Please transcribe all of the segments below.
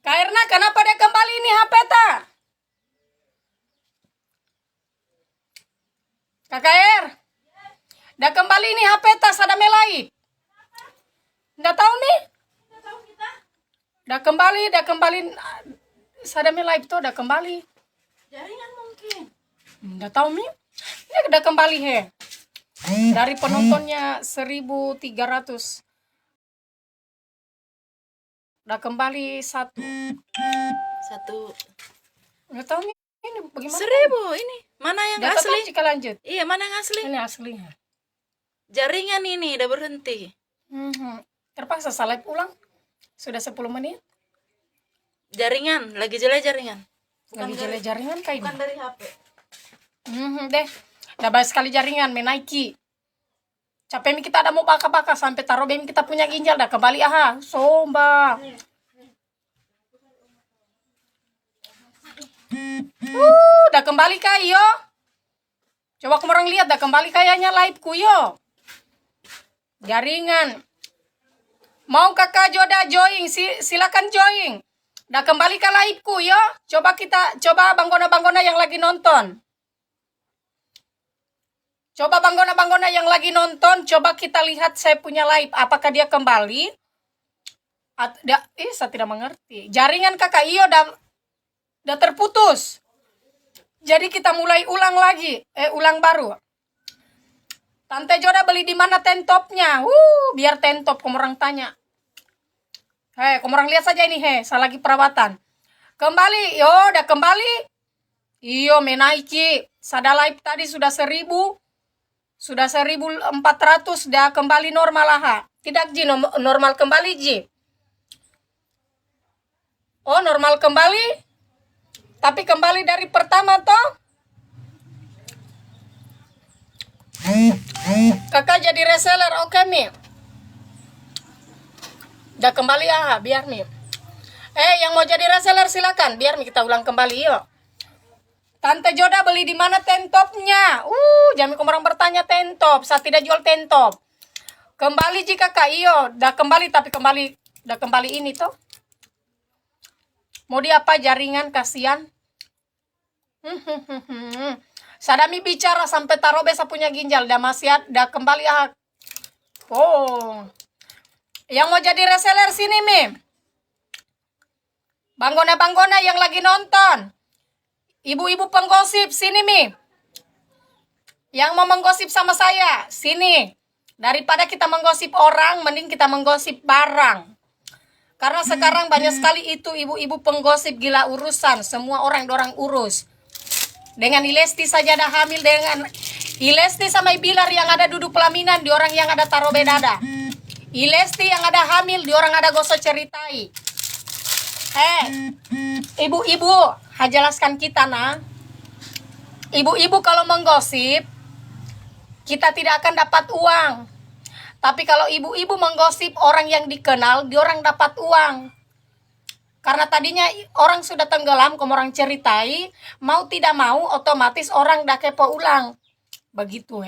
Kak Erna, kenapa dia kembali ini HP ta? Kakak Er, dia kembali ini HP ta sada melai. Nggak tahu nih. Dah kembali sada melai itu udah kembali. Jaringan mungkin. Nggak tahu nih. Ini udah kembali he. Dari penontonnya 1.300. Udah kembali satu. Nggak tahu nih. Ini bagaimana? 1.000 ini. Mana yang Nggak tahu asli? jika lanjut. Iya, mana yang asli? Ini aslinya. Jaringan ini udah berhenti. Terpaksa salah ulang. Sudah 10 menit. Jaringan, lagi jelek jaringan. Lagi jelek jaringan kayak Bukan ini. dari HP. Deh. Udah banyak sekali jaringan menaiki. Capek mi kita ada mau baka-baka sampai taruh bem kita punya ginjal dah kembali aha. Somba. Udah kembali kah yo? Coba kamu orang lihat dah kembali kayaknya live ku yo. Jaringan. Mau kakak Joda join, silakan join. Dah kembali ke live ku yo. Coba banggona-banggona yang lagi nonton. Coba banggona-banggona yang lagi nonton, coba kita lihat saya punya live. Apakah dia kembali? Saya tidak mengerti. Jaringan kakak iyo udah terputus. Jadi kita mulai ulang lagi. Ulang baru. Tante Joda beli di mana tentopnya? Biar tentop, kamu orang tanya. Kamu orang lihat saja ini, saya lagi perawatan. Kembali, udah kembali. Iyo, menaiki. Sada live tadi sudah 1.000. Sudah 1.400, dah kembali normal lah. Tidak Ji, normal kembali Ji. Oh, normal kembali. Tapi kembali dari pertama toh. Kakak jadi reseller, oke Mi. Dah kembali biar Mi. Yang mau jadi reseller silakan, biar Mi kita ulang kembali yuk. Tante Joda beli di mana tentopnya? Jami orang bertanya tentop, saya tidak jual tentop. Kembali jika Kak iyo, dah kembali tapi dah kembali ini toh. Mau di apa jaringan kasihan? Sadami bicara sampai taruh besa punya ginjal, dah kembali Yang mau jadi reseller sini Mi. Banggona-banggona yang lagi nonton. Ibu-ibu penggosip, sini Mi. Yang mau menggosip sama saya, sini. Daripada kita menggosip orang, mending kita menggosip barang. Karena sekarang banyak sekali itu ibu-ibu penggosip gila urusan. Semua orang urus. Dengan Ilesti saja ada hamil dengan Ilesti sama Bilar yang ada duduk pelaminan, di orang yang ada taruh bedada. Ilesti yang ada hamil, di orang ada gosok ceritai. Ibu-ibu, jelaskan kita nah. Ibu-ibu kalau menggosip, kita tidak akan dapat uang. Tapi kalau ibu-ibu menggosip orang yang dikenal, diorang dapat uang. Karena tadinya orang sudah tenggelam, kamu orang ceritai, mau tidak mau otomatis orang dah kepo ulang. Begitu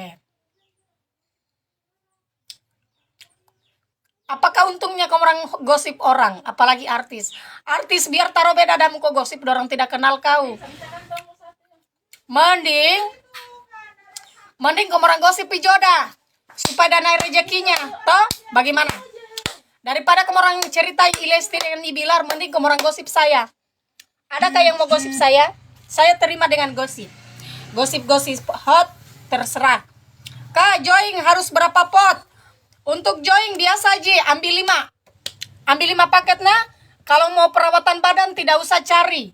Apakah untungnya kamu orang gosip orang, apalagi artis? Artis biar taruh beda dan kau gosip, orang tidak kenal kau. Mending kamu orang gosip Joda supaya dana rezekinya, toh? Bagaimana? Daripada kamu orang ceritai Ilesti dengan Ibilar, mending kamu orang gosip saya. Adakah yang mau gosip saya? Saya terima dengan gosip. Gosip-gosip hot terserah. Kak, join harus berapa pot? Untuk join biasa aja, ambil 5. Ambil 5 paket nah. Kalau mau perawatan badan tidak usah cari.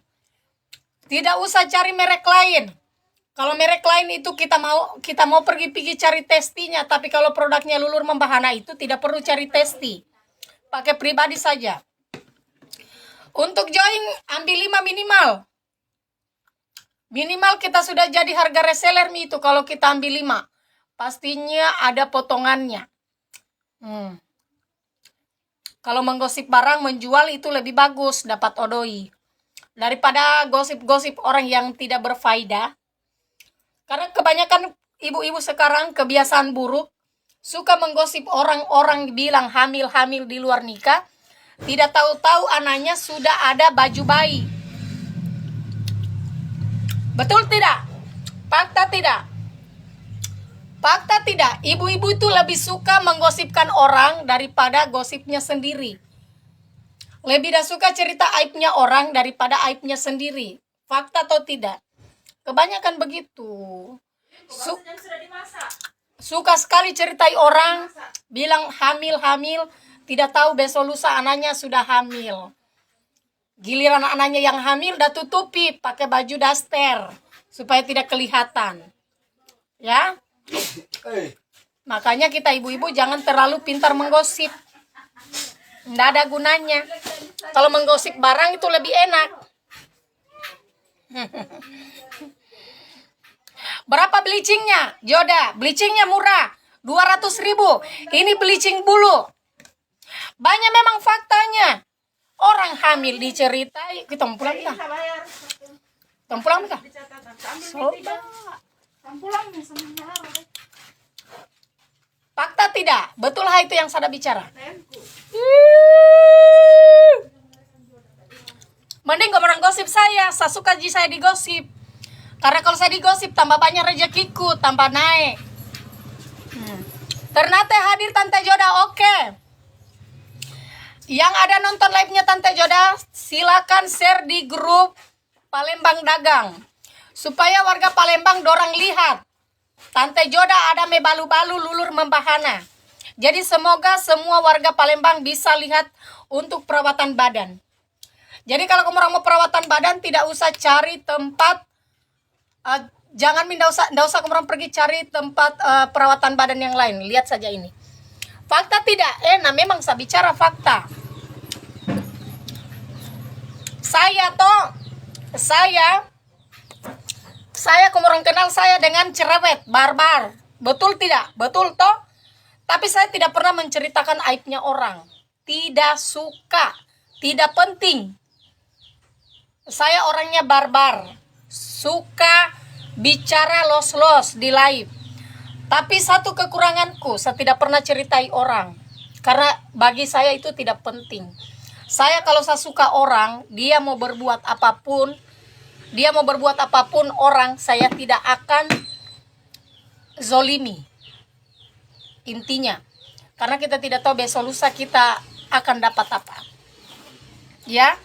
Tidak usah cari merek lain. Kalau merek lain itu kita mau pergi cari testinya, tapi kalau produknya lulur membahana itu tidak perlu cari testi. Pakai pribadi saja. Untuk join ambil 5 minimal. Minimal kita sudah jadi harga reseller itu kalau kita ambil 5. Pastinya ada potongannya. Kalau menggosip barang menjual itu lebih bagus, dapat odoi. Daripada gosip-gosip orang yang tidak berfaedah. Karena kebanyakan ibu-ibu sekarang kebiasaan buruk, suka menggosip orang-orang bilang hamil-hamil di luar nikah, Tidak tahu-tahu anaknya sudah ada baju bayi. Betul tidak? Fakta tidak? Fakta tidak? Ibu-ibu itu lebih suka menggosipkan orang daripada gosipnya sendiri. Lebih dah suka cerita aibnya orang daripada aibnya sendiri. Fakta atau tidak? Kebanyakan begitu. Suka sekali ceritai orang, bilang hamil-hamil, tidak tahu besok lusa anaknya sudah hamil. Giliran anaknya yang hamil dah tutupi pakai baju daster supaya tidak kelihatan. Ya? Makanya kita ibu-ibu jangan terlalu pintar menggosip. Nggak ada gunanya. Kalau menggosip barang itu lebih enak. Berapa bleachingnya? Joda, bleachingnya murah, 200.000. Ini bleaching bulu. Banyak memang faktanya. Orang hamil diceritai, kita mau pulang kita. Kita mau pulang kita. Fakta tidak? Betul itu yang saya bicara. Mending orang gosip saya suka saya digosip. Karena kalau saya digosip tambah banyak rezekiku, tambah naik. Ternate hadir Tante Joda, oke. Yang ada nonton live-nya Tante Joda, silakan share di grup Palembang Dagang. Supaya warga Palembang dorang lihat. Tante Joda ada me balu-balu lulur membahana. Jadi semoga semua warga Palembang bisa lihat untuk perawatan badan. Jadi kalau kamu mau perawatan badan tidak usah cari tempat, jangan ndak usah kamu pergi cari tempat perawatan badan yang lain. Lihat saja ini. Fakta tidak? Memang saya bicara fakta. Saya kamu orang kenal saya dengan cerewet, barbar. Betul tidak? Betul toh? Tapi saya tidak pernah menceritakan aibnya orang. Tidak suka, tidak penting. Saya orangnya barbar. Suka bicara los-los di live. Tapi satu kekuranganku, saya tidak pernah ceritai orang. Karena bagi saya itu tidak penting. Saya kalau saya suka orang, dia mau berbuat apapun orang, saya tidak akan zolimi. Intinya. Karena kita tidak tahu besok lusa kita akan dapat apa. Ya.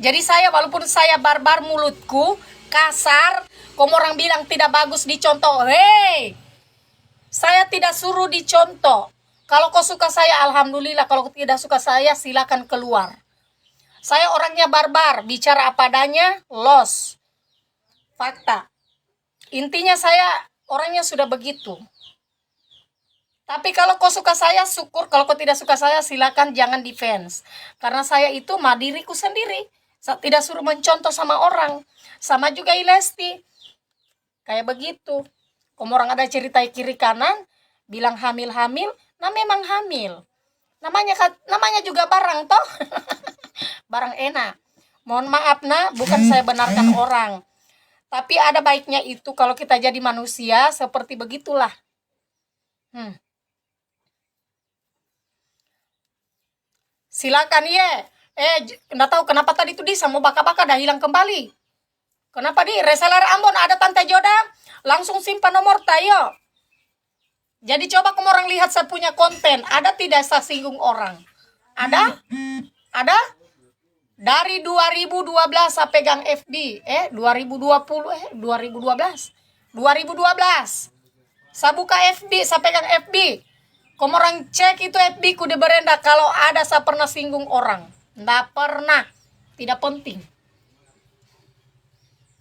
Jadi saya walaupun saya barbar mulutku, kasar, kamu orang bilang tidak bagus dicontoh. Hei, saya tidak suruh dicontoh. Kalau kau suka saya, alhamdulillah. Kalau tidak suka saya, silakan keluar. Saya orangnya barbar, bicara apa adanya, los. Fakta. Intinya saya orangnya sudah begitu. Tapi kalau kau suka saya, syukur. Kalau kau tidak suka saya, silakan jangan defense. Karena saya itu mah diriku sendiri. Saya tidak suruh mencontoh sama orang. Sama juga Ilesti. Kayak begitu. Kamu orang ada cerita kiri kanan, bilang hamil-hamil, nah memang hamil. Namanya juga barang toh. Barang enak. Mohon maaf bukan saya benarkan orang. Tapi ada baiknya itu kalau kita jadi manusia seperti begitulah. Silakan nggak tahu kenapa tadi tuh mau baka-baka dah hilang kembali. Kenapa reseller Ambon ada Tante Joda? Langsung simpan nomor tayo. Jadi coba kamu orang lihat saya punya konten. Ada tidak saya singgung orang? Ada? Ada? Dari 2012 saya pegang FB. 2012. 2012. Saya buka FB, saya pegang FB. Kamu orang cek itu FB ku di berenda. Kalau ada saya pernah singgung orang. Nggak pernah. Tidak penting.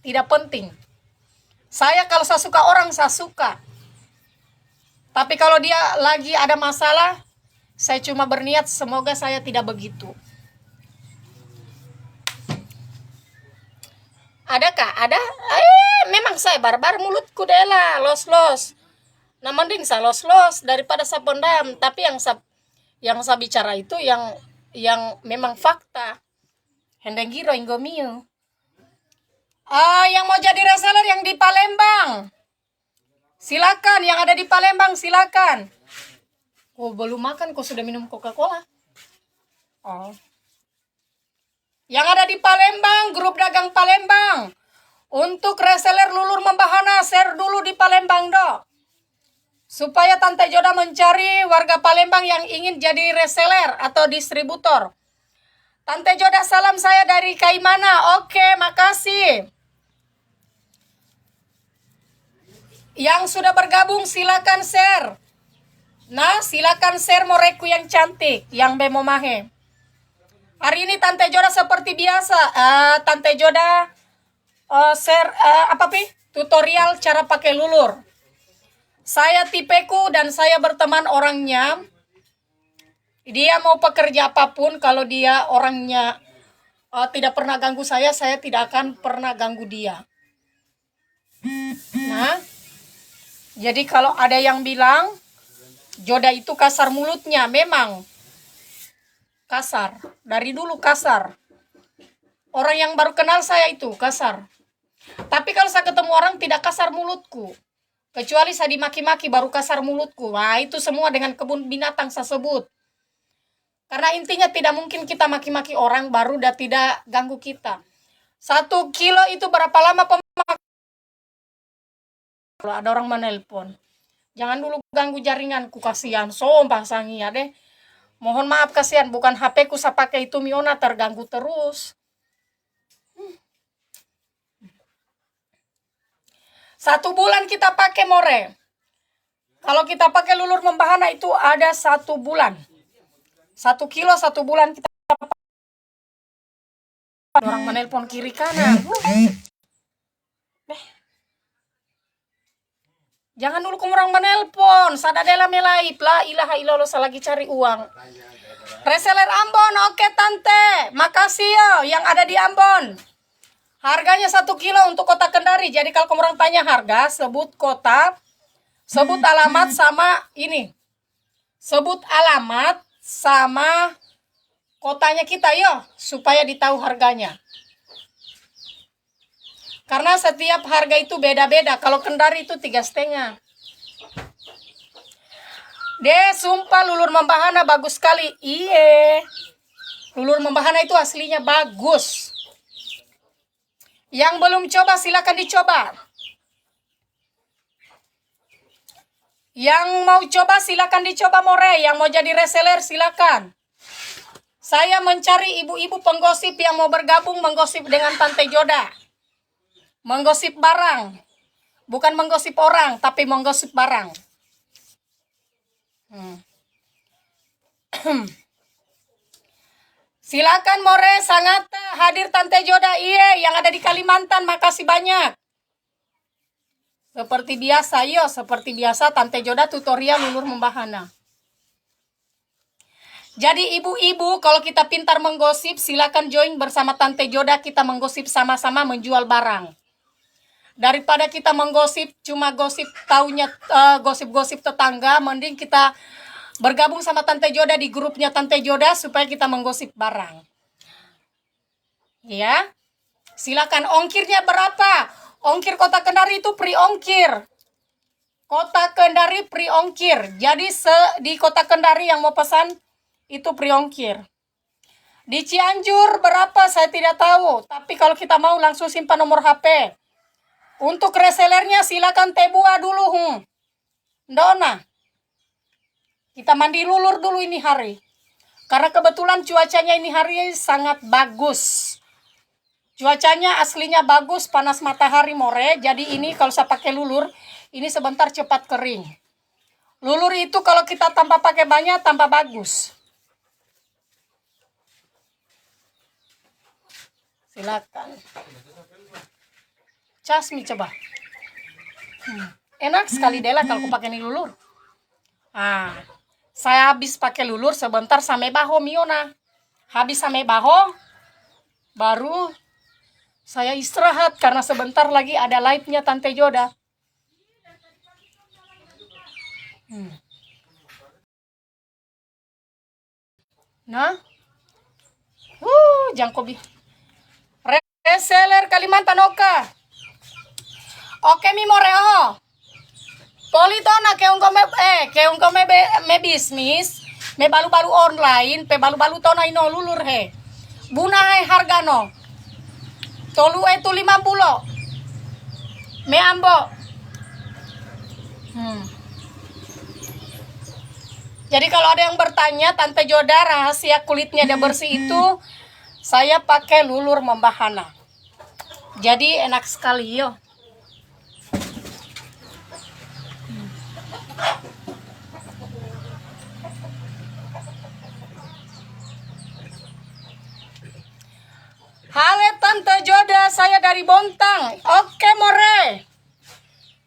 Tidak penting. Saya kalau saya suka orang, saya suka. Tapi kalau dia lagi ada masalah, saya cuma berniat semoga saya tidak begitu. Adakah? Ada? Memang saya barbar mulutku dela, los-los. Nah mending saya los-los daripada saya pendam. Tapi yang saya bicara itu yang memang fakta. Hendeng giro inggomiu. Yang mau jadi reseller yang di Palembang. Silakan, yang ada di Palembang silakan. Belum makan, sudah minum Coca-Cola. Yang ada di Palembang, grup dagang Palembang. Untuk reseller Lulur Membahana, share dulu di Palembang, dok. Supaya Tante Joda mencari warga Palembang yang ingin jadi reseller atau distributor. Tante Joda, salam saya dari Kaimana. Oke, makasih. Yang sudah bergabung silakan share. Nah, silakan share moreku yang cantik, yang bemomahe. Hari ini Tante Joda seperti biasa, Tante Joda share tutorial cara pakai lulur. Saya tipeku dan saya berteman orangnya. Dia mau pekerja apapun, kalau dia orangnya tidak pernah ganggu saya tidak akan pernah ganggu dia. Nah, jadi kalau ada yang bilang Joda itu kasar mulutnya, memang kasar. Dari dulu kasar. Orang yang baru kenal saya itu kasar. Tapi kalau saya ketemu orang tidak kasar mulutku. Kecuali saya dimaki-maki baru kasar mulutku. Wah, itu semua dengan kebun binatang saya sebut. Karena intinya tidak mungkin kita maki-maki orang baru udah tidak ganggu kita. 1 kilo itu berapa lama pemakaian? Kalau ada orang menelpon, jangan dulu ganggu jaringanku, kasihan. Sumpah sangia deh. Mohon maaf, kasihan. Bukan HP ku saya pakai itu Miona, terganggu terus. 1 bulan kita pakai more. Kalau kita pakai Lulur Membahana itu ada 1 bulan. 1 kilo 1 bulan kita pakai. Orang menelpon kiri kanan. Jangan dulu orang menelpon. Sadadela melaip. La ilaha illallah, saya lagi cari uang. Reseller Ambon, oke Tante. Makasih yo yang ada di Ambon. Harganya 1 kilo untuk kota Kendari. Jadi kalau orang tanya harga, sebut kota, sebut alamat sama ini. Sebut alamat sama kotanya kita yo, supaya ditahu harganya. Karena setiap harga itu beda-beda. Kalau Kendari itu 3,5. Sumpah Lulur Membahana bagus sekali. Iye. Lulur Membahana itu aslinya bagus. Yang belum coba silakan dicoba. Yang mau coba silakan dicoba more. Yang mau jadi reseller silakan. Saya mencari ibu-ibu penggosip yang mau bergabung menggosip dengan Tante Joda. Menggosip barang. Bukan menggosip orang, tapi menggosip barang. Silakan more, sangat hadir Tante Joda. Iya, yang ada di Kalimantan, makasih banyak. Seperti biasa, seperti biasa Tante Joda tutorial Lulur Membahana. Jadi ibu-ibu, kalau kita pintar menggosip, silakan join bersama Tante Joda, kita menggosip sama-sama menjual barang. Daripada kita menggosip, cuma gosip taunya gosip-gosip tetangga, mending kita bergabung sama Tante Joda di grupnya Tante Joda supaya kita menggosip barang. Ya. Silakan, ongkirnya berapa? Ongkir Kota Kendari itu free ongkir. Kota Kendari free ongkir. Jadi di Kota Kendari yang mau pesan itu free ongkir. Di Cianjur berapa saya tidak tahu, tapi kalau kita mau langsung simpan nomor HP. Untuk resellernya silakan Tebua dulu. Dona. Kita mandi lulur dulu ini hari. Karena kebetulan cuacanya ini hari sangat bagus. Cuacanya aslinya bagus, panas matahari more. Jadi ini kalau saya pakai lulur, ini sebentar cepat kering. Lulur itu kalau kita tambah pakai banyak, tambah bagus. Silakan. Casmi coba. Enak sekali Dela kalau aku pakai ini lulur. Saya habis pakai lulur sebentar sampai baho Miona. Habis sampai baho, baru saya istirahat karena sebentar lagi ada live-nya Tante Joda. Nah, jangkobi. Reseller Kalimantan Oka. Oke mi moreo. Politona keung kome me bisnis, me balu-balu online, pe balu-balu tona ino lulur he. Bunai hargano. Tolu itu 50. Me ambo. Jadi kalau ada yang bertanya, Tante Joda rahasia kulitnya dia bersih itu, saya pakai lulur membahana. Jadi enak sekali yo. Halo Tante Joda, saya dari Bontang. Oke more.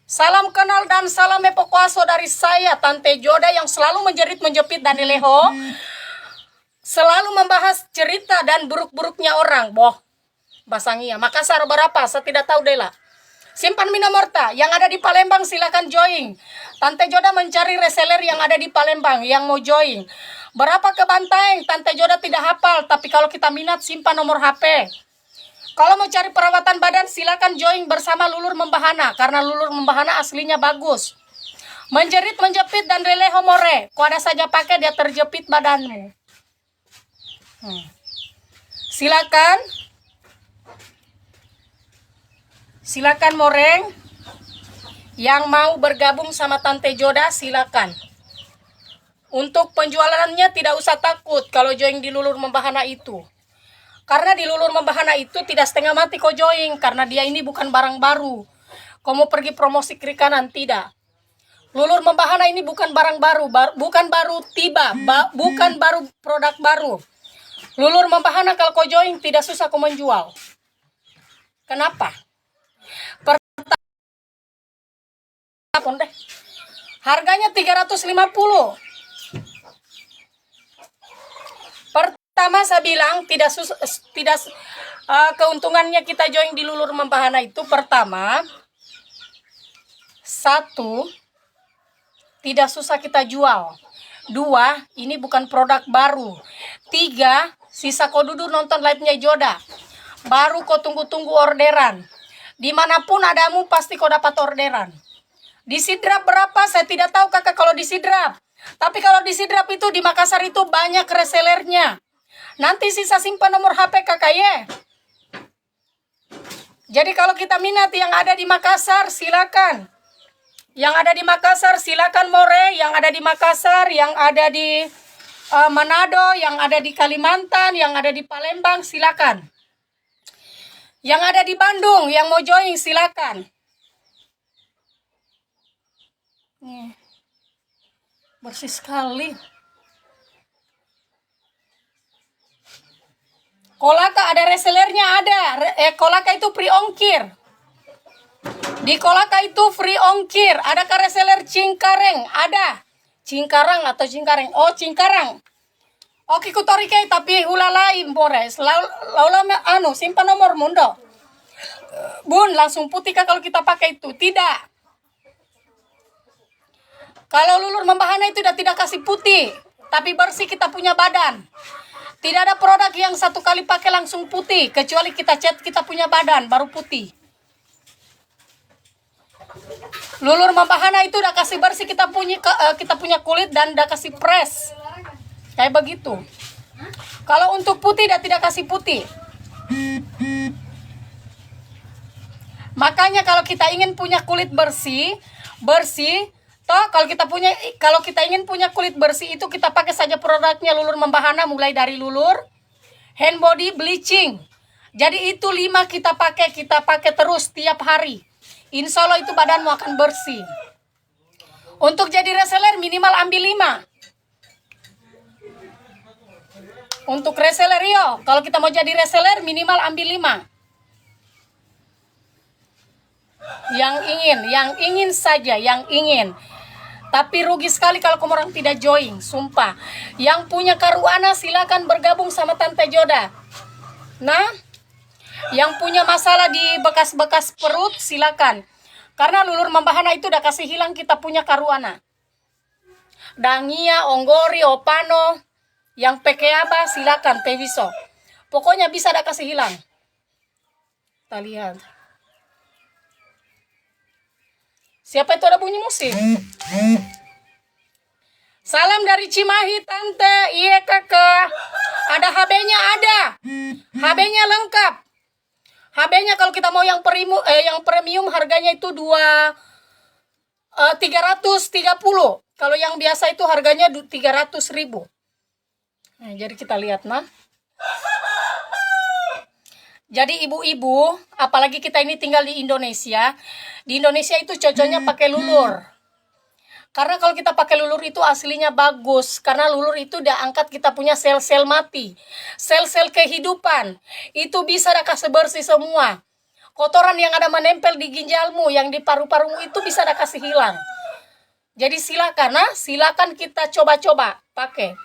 Salam kenal dan salam epokuaso dari saya, Tante Joda yang selalu menjerit-menjepit dan dileho. Selalu membahas cerita dan buruk-buruknya orang. Boh, Basangia. Makassar berapa? Saya tidak tahu deh lah. Simpan Minomorta. Yang ada di Palembang silakan join. Tante Joda mencari reseller yang ada di Palembang yang mau join. Berapa ke Bantaeng? Tante Joda tidak hafal. Tapi kalau kita minat simpan nomor HP. Kalau mau cari perawatan badan, silakan join bersama Lulur Membahana. Karena Lulur Membahana aslinya bagus. Menjerit, menjepit, dan releho more. Kau ada saja pakai, dia terjepit badanmu. Silakan. Silakan moreng. Yang mau bergabung sama Tante Joda, silakan. Untuk penjualannya tidak usah takut kalau join di Lulur Membahana itu. Karena di Lulur Membahana itu tidak setengah mati kau join. Karena dia ini bukan barang baru. Kau mau pergi promosi kiri kanan, tidak. Lulur Membahana ini bukan barang baru. Bukan baru tiba. Bukan baru produk baru. Lulur Membahana kalau kau join tidak susah kau menjual. Kenapa? Harganya 350. Pertama saya bilang tidak keuntungannya kita join di Lulur Membahana itu pertama, satu, tidak susah kita jual. Dua, ini bukan produk baru. Tiga, sisa kau duduk nonton live-nya Joda. Baru kau tunggu-tunggu orderan. Dimanapun adamu pasti kau dapat orderan. Di Sidrap berapa? Saya tidak tahu kakak kalau di Sidrap. Tapi kalau di Sidrap itu di Makassar itu banyak resellernya. Nanti sisa simpan nomor HP kakak ya. Jadi kalau kita minat yang ada di Makassar silakan. Yang ada di Makassar silakan more. Yang ada di Makassar, yang ada di Manado, yang ada di Kalimantan, yang ada di Palembang silakan. Yang ada di Bandung, yang mau join silakan. Bersih sekali. Kolaka ada resellernya ada. Kolaka itu free ongkir. Di Kolaka itu free ongkir. Adakah reseller Cingkareng? Ada. Cingkarang atau Cingkareng? Oh Cingkarang. Oke kutorike tapi hula lain bores. Laula simpan nomor mundo. Bun langsung putih kah kalau kita pakai itu? Tidak. Kalau Lulur Membahana itu udah tidak kasih putih, tapi bersih kita punya badan. Tidak ada produk yang satu kali pakai langsung putih, kecuali kita cat kita punya badan baru putih. Lulur Membahana itu udah kasih bersih kita punya kulit dan udah kasih press. Kayak begitu. Kalau untuk putih dia tidak kasih putih. Makanya kalau kita ingin punya kulit bersih, toh kalau kita ingin punya kulit bersih itu kita pakai saja produknya Lulur Membahana mulai dari lulur, hand body, bleaching. Jadi itu 5 kita pakai terus tiap hari. Insya Allah itu badanmu akan bersih. Untuk jadi reseller minimal ambil 5. Untuk reseller kalau kita mau jadi reseller minimal ambil 5. Yang ingin saja, yang ingin. Tapi rugi sekali kalau kamu orang tidak join, sumpah. Yang punya karuana silakan bergabung sama Tante Joda. Nah, yang punya masalah di bekas-bekas perut silakan. Karena Lulur Membahana itu udah kasih hilang kita punya karuana. Dangia, Onggori, Opano, yang pekeaba silakan Teviso. Pokoknya bisa dah kasih hilang. Kita lihat. Siapa itu ada bunyi musik? Salam dari Cimahi, Tante. Iya, Kakak. Ada HB-nya ada. HB-nya lengkap. HB-nya kalau kita mau yang premium harganya itu 330. Kalau yang biasa itu harganya 300.000. Nah, jadi kita lihat nah. Jadi ibu-ibu, apalagi kita ini tinggal di Indonesia. Di Indonesia itu cocoknya pakai lulur. Karena kalau kita pakai lulur itu aslinya bagus. Karena lulur itu udah angkat kita punya sel-sel mati. Sel-sel kehidupan. Itu bisa dah kasih bersih semua. Kotoran yang ada menempel di ginjalmu, yang di paru-parumu itu bisa dah kasih hilang. Jadi silakan kita coba-coba pakai.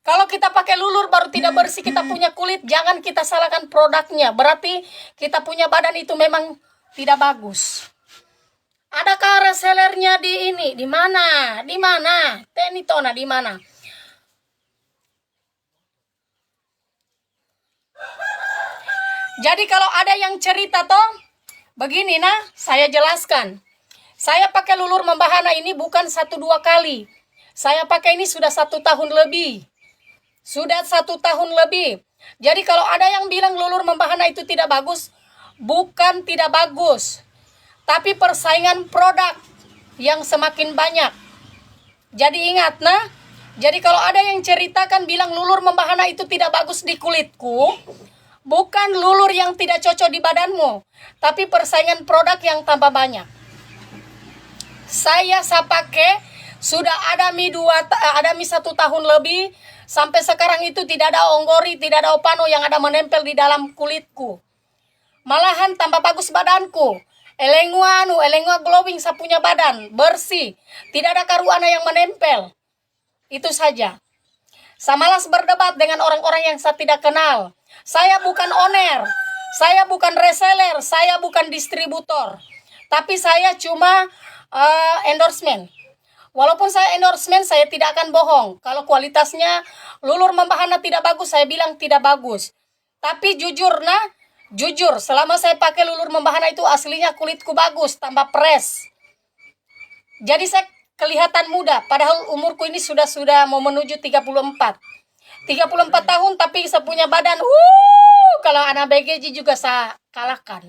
Kalau kita pakai lulur baru tidak bersih kita punya kulit, jangan kita salahkan produknya. Berarti kita punya badan itu memang tidak bagus. Adakah resellernya di ini? Di mana? Di mana? Tenitona di mana? Jadi kalau ada yang cerita toh, begini nah, saya jelaskan. Saya pakai lulur membahana ini bukan 1-2 kali. Saya pakai ini sudah 1 tahun lebih. Sudah 1 tahun lebih. Jadi kalau ada yang bilang lulur membahana itu tidak bagus, bukan tidak bagus. Tapi persaingan produk yang semakin banyak. Jadi ingat nah, jadi kalau ada yang ceritakan bilang lulur membahana itu tidak bagus di kulitku, bukan lulur yang tidak cocok di badanmu, tapi persaingan produk yang tambah banyak. Saya pakai sudah ada mi 1 tahun lebih, sampai sekarang itu tidak ada onggori, tidak ada opano yang ada menempel di dalam kulitku. Malahan tambah bagus badanku. Elengua glowing, saya punya badan bersih, tidak ada karuana yang menempel. Itu saja. Saya malas berdebat dengan orang-orang yang saya tidak kenal. Saya bukan owner, saya bukan reseller, saya bukan distributor, tapi saya cuma endorsement. Walaupun saya endorsement, saya tidak akan bohong. Kalau kualitasnya lulur membahana tidak bagus, saya bilang tidak bagus. Tapi jujur selama saya pakai lulur membahana itu aslinya kulitku bagus, tambah fresh. Jadi saya kelihatan muda, padahal umurku ini sudah mau menuju 34 tahun, tapi saya punya badan, kalau anak BGJ juga saya kalahkan.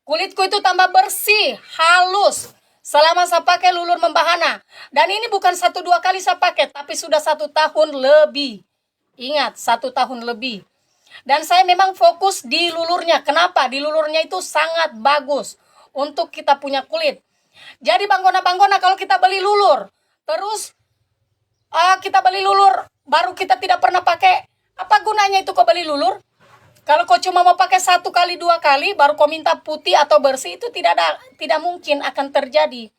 Kulitku itu tambah bersih, halus, selama saya pakai lulur membahana. Dan ini bukan 1-2 kali saya pakai, tapi sudah 1 tahun lebih. Ingat, 1 tahun lebih. Dan saya memang fokus di lulurnya. Kenapa? Di lulurnya itu sangat bagus untuk kita punya kulit. Jadi banggona kalau kita beli lulur, terus kita beli lulur, baru kita tidak pernah pakai, apa gunanya itu kau beli lulur? Kalau kau cuma mau pakai 1 kali 2 kali, baru kau minta putih atau bersih, itu tidak mungkin akan terjadi.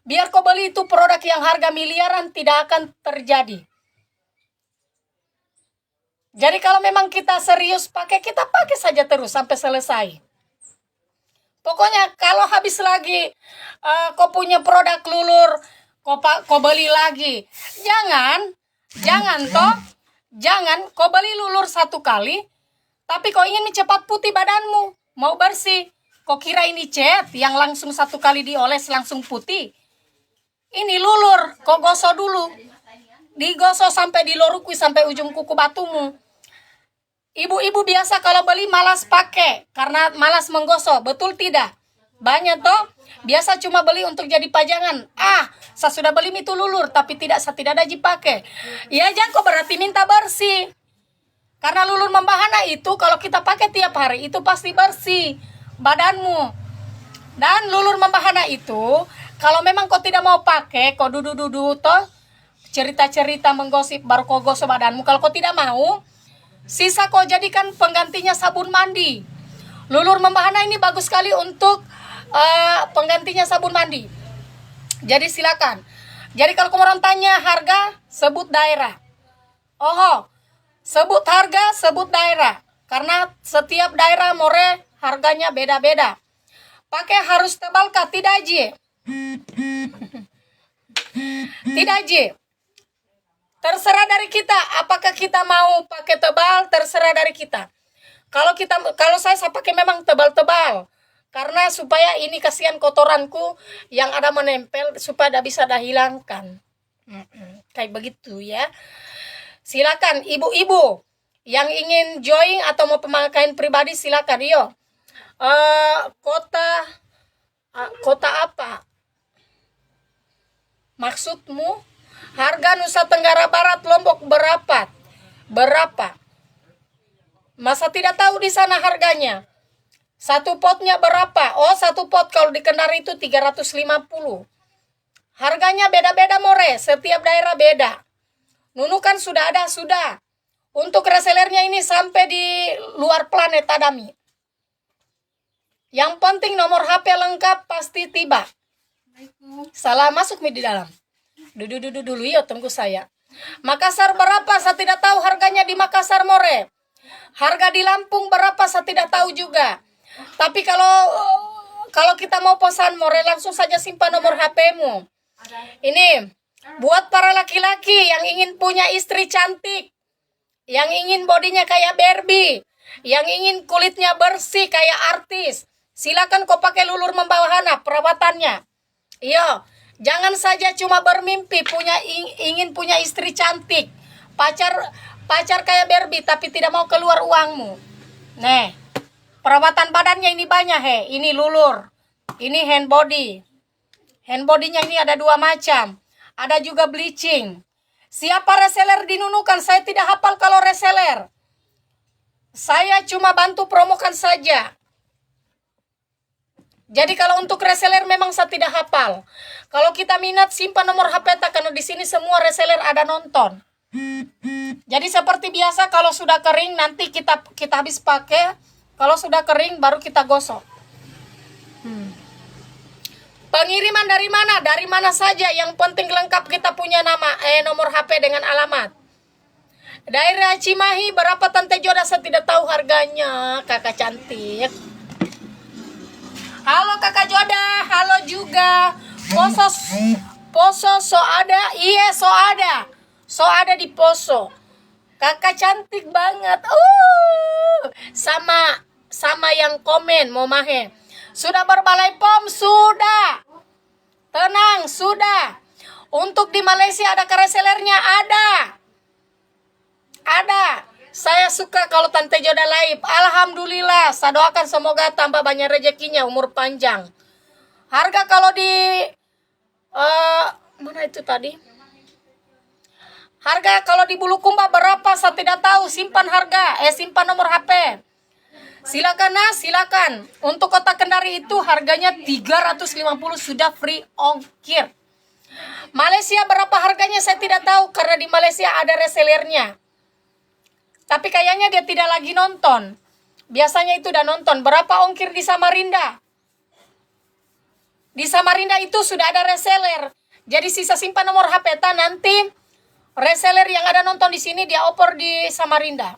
Biar kau beli itu produk yang harga miliaran, tidak akan terjadi. Jadi kalau memang kita serius pakai, kita pakai saja terus sampai selesai. Pokoknya kalau habis lagi kau punya produk lulur, kau beli lagi. Jangan kau beli lulur 1 kali, tapi kau ingin cepat putih badanmu, mau bersih. Kau kira ini cat yang langsung 1 kali dioles langsung putih? Ini lulur, kau gosok dulu. Digosok sampai dilorukui sampai ujung kuku batumu. Ibu-ibu biasa kalau beli malas pakai karena malas menggosok, betul tidak? Banyak toh biasa cuma beli untuk jadi pajangan. Saya sudah beli itu lulur tapi saya tidak ada pakai. Ya jangan kok berarti minta bersih. Karena lulur membahana itu kalau kita pakai tiap hari itu pasti bersih badanmu. Dan lulur membahana itu kalau memang kau tidak mau pakai, kau duduk toh cerita-cerita menggosip baru kau gosok badanmu. Kalau kau tidak mau, sisa kau jadikan penggantinya sabun mandi. Lulur membahana ini bagus sekali untuk penggantinya sabun mandi. Jadi silakan. Jadi kalau orang tanya harga, sebut daerah. Sebut harga, sebut daerah. Karena setiap daerah more harganya beda-beda. Pakai harus tebal kah? Tidak aja. Tidak aja. Terserah dari kita, apakah kita mau pakai tebal, terserah dari kita. Kalau saya pakai memang tebal-tebal. Karena supaya ini kasihan kotoranku yang ada menempel supaya tidak bisa dihilangkan. Kayak begitu ya. Silakan ibu-ibu yang ingin join atau mau pemakaian pribadi silakan. Yo. Kota apa? Maksudmu? Harga Nusa Tenggara Barat Lombok berapa? Berapa? Masa tidak tahu di sana harganya? Satu potnya berapa? Oh, satu pot kalau di Kendari itu 350. Harganya beda-beda more, setiap daerah beda. Nunukan sudah ada, sudah. Untuk resellernya ini sampai di luar planet Adami. Yang penting nomor HP lengkap pasti tiba. Salah masuk di dalam. Dulu yuk tunggu saya. Makassar berapa? Saya tidak tahu harganya di Makassar more. Harga di Lampung berapa? Saya tidak tahu juga. Tapi kalau kita mau pesan more, langsung saja simpan nomor HP-mu. Ini buat para laki-laki yang ingin punya istri cantik, yang ingin bodinya kayak Barbie, yang ingin kulitnya bersih kayak artis. Silakan kau pakai Lulur Membawahana perawatannya. Iya, jangan saja cuma bermimpi ingin punya istri cantik, pacar kayak Barbie tapi tidak mau keluar uangmu. Nih. Perawatan badannya ini banyak ini Lulur, ini hand body. Hand bodinya ini ada 2 macam. Ada juga bleaching. Siapa reseller di Nunukan? Saya tidak hafal kalau reseller. Saya cuma bantu promokan saja. Jadi kalau untuk reseller memang saya tidak hafal. Kalau kita minat simpan nomor HP karena di sini semua reseller ada nonton. Jadi seperti biasa kalau sudah kering nanti kita habis pakai. Kalau sudah kering baru kita gosok. Pengiriman dari mana? Dari mana saja. Yang penting lengkap kita punya nama, nomor HP dengan alamat. Daerah Cimahi berapa Tante Joda? Saya tidak tahu harganya. Kakak cantik. Halo Kakak Joda. Halo juga. Poso so ada? Iya so ada. So ada di Poso. Kakak cantik banget. Sama yang komen Momahe. Sudah berbalai POM? Sudah. Tenang, sudah. Untuk di Malaysia ada resellernya? Ada. Saya suka kalau Tante Joda live. Alhamdulillah. Saya doakan semoga tambah banyak rezekinya, umur panjang. Harga kalau di mana itu tadi? Harga kalau di Bulukumba berapa? Saya tidak tahu. Simpan harga. Simpan nomor HP. Silakan silakan. Untuk Kota Kendari itu harganya 350 sudah free ongkir. Malaysia berapa harganya saya tidak tahu karena di Malaysia ada resellernya. Tapi kayaknya dia tidak lagi nonton. Biasanya itu udah nonton. Berapa ongkir di Samarinda? Di Samarinda itu sudah ada reseller. Jadi sisa simpan nomor HP nanti reseller yang ada nonton di sini dia oper di Samarinda.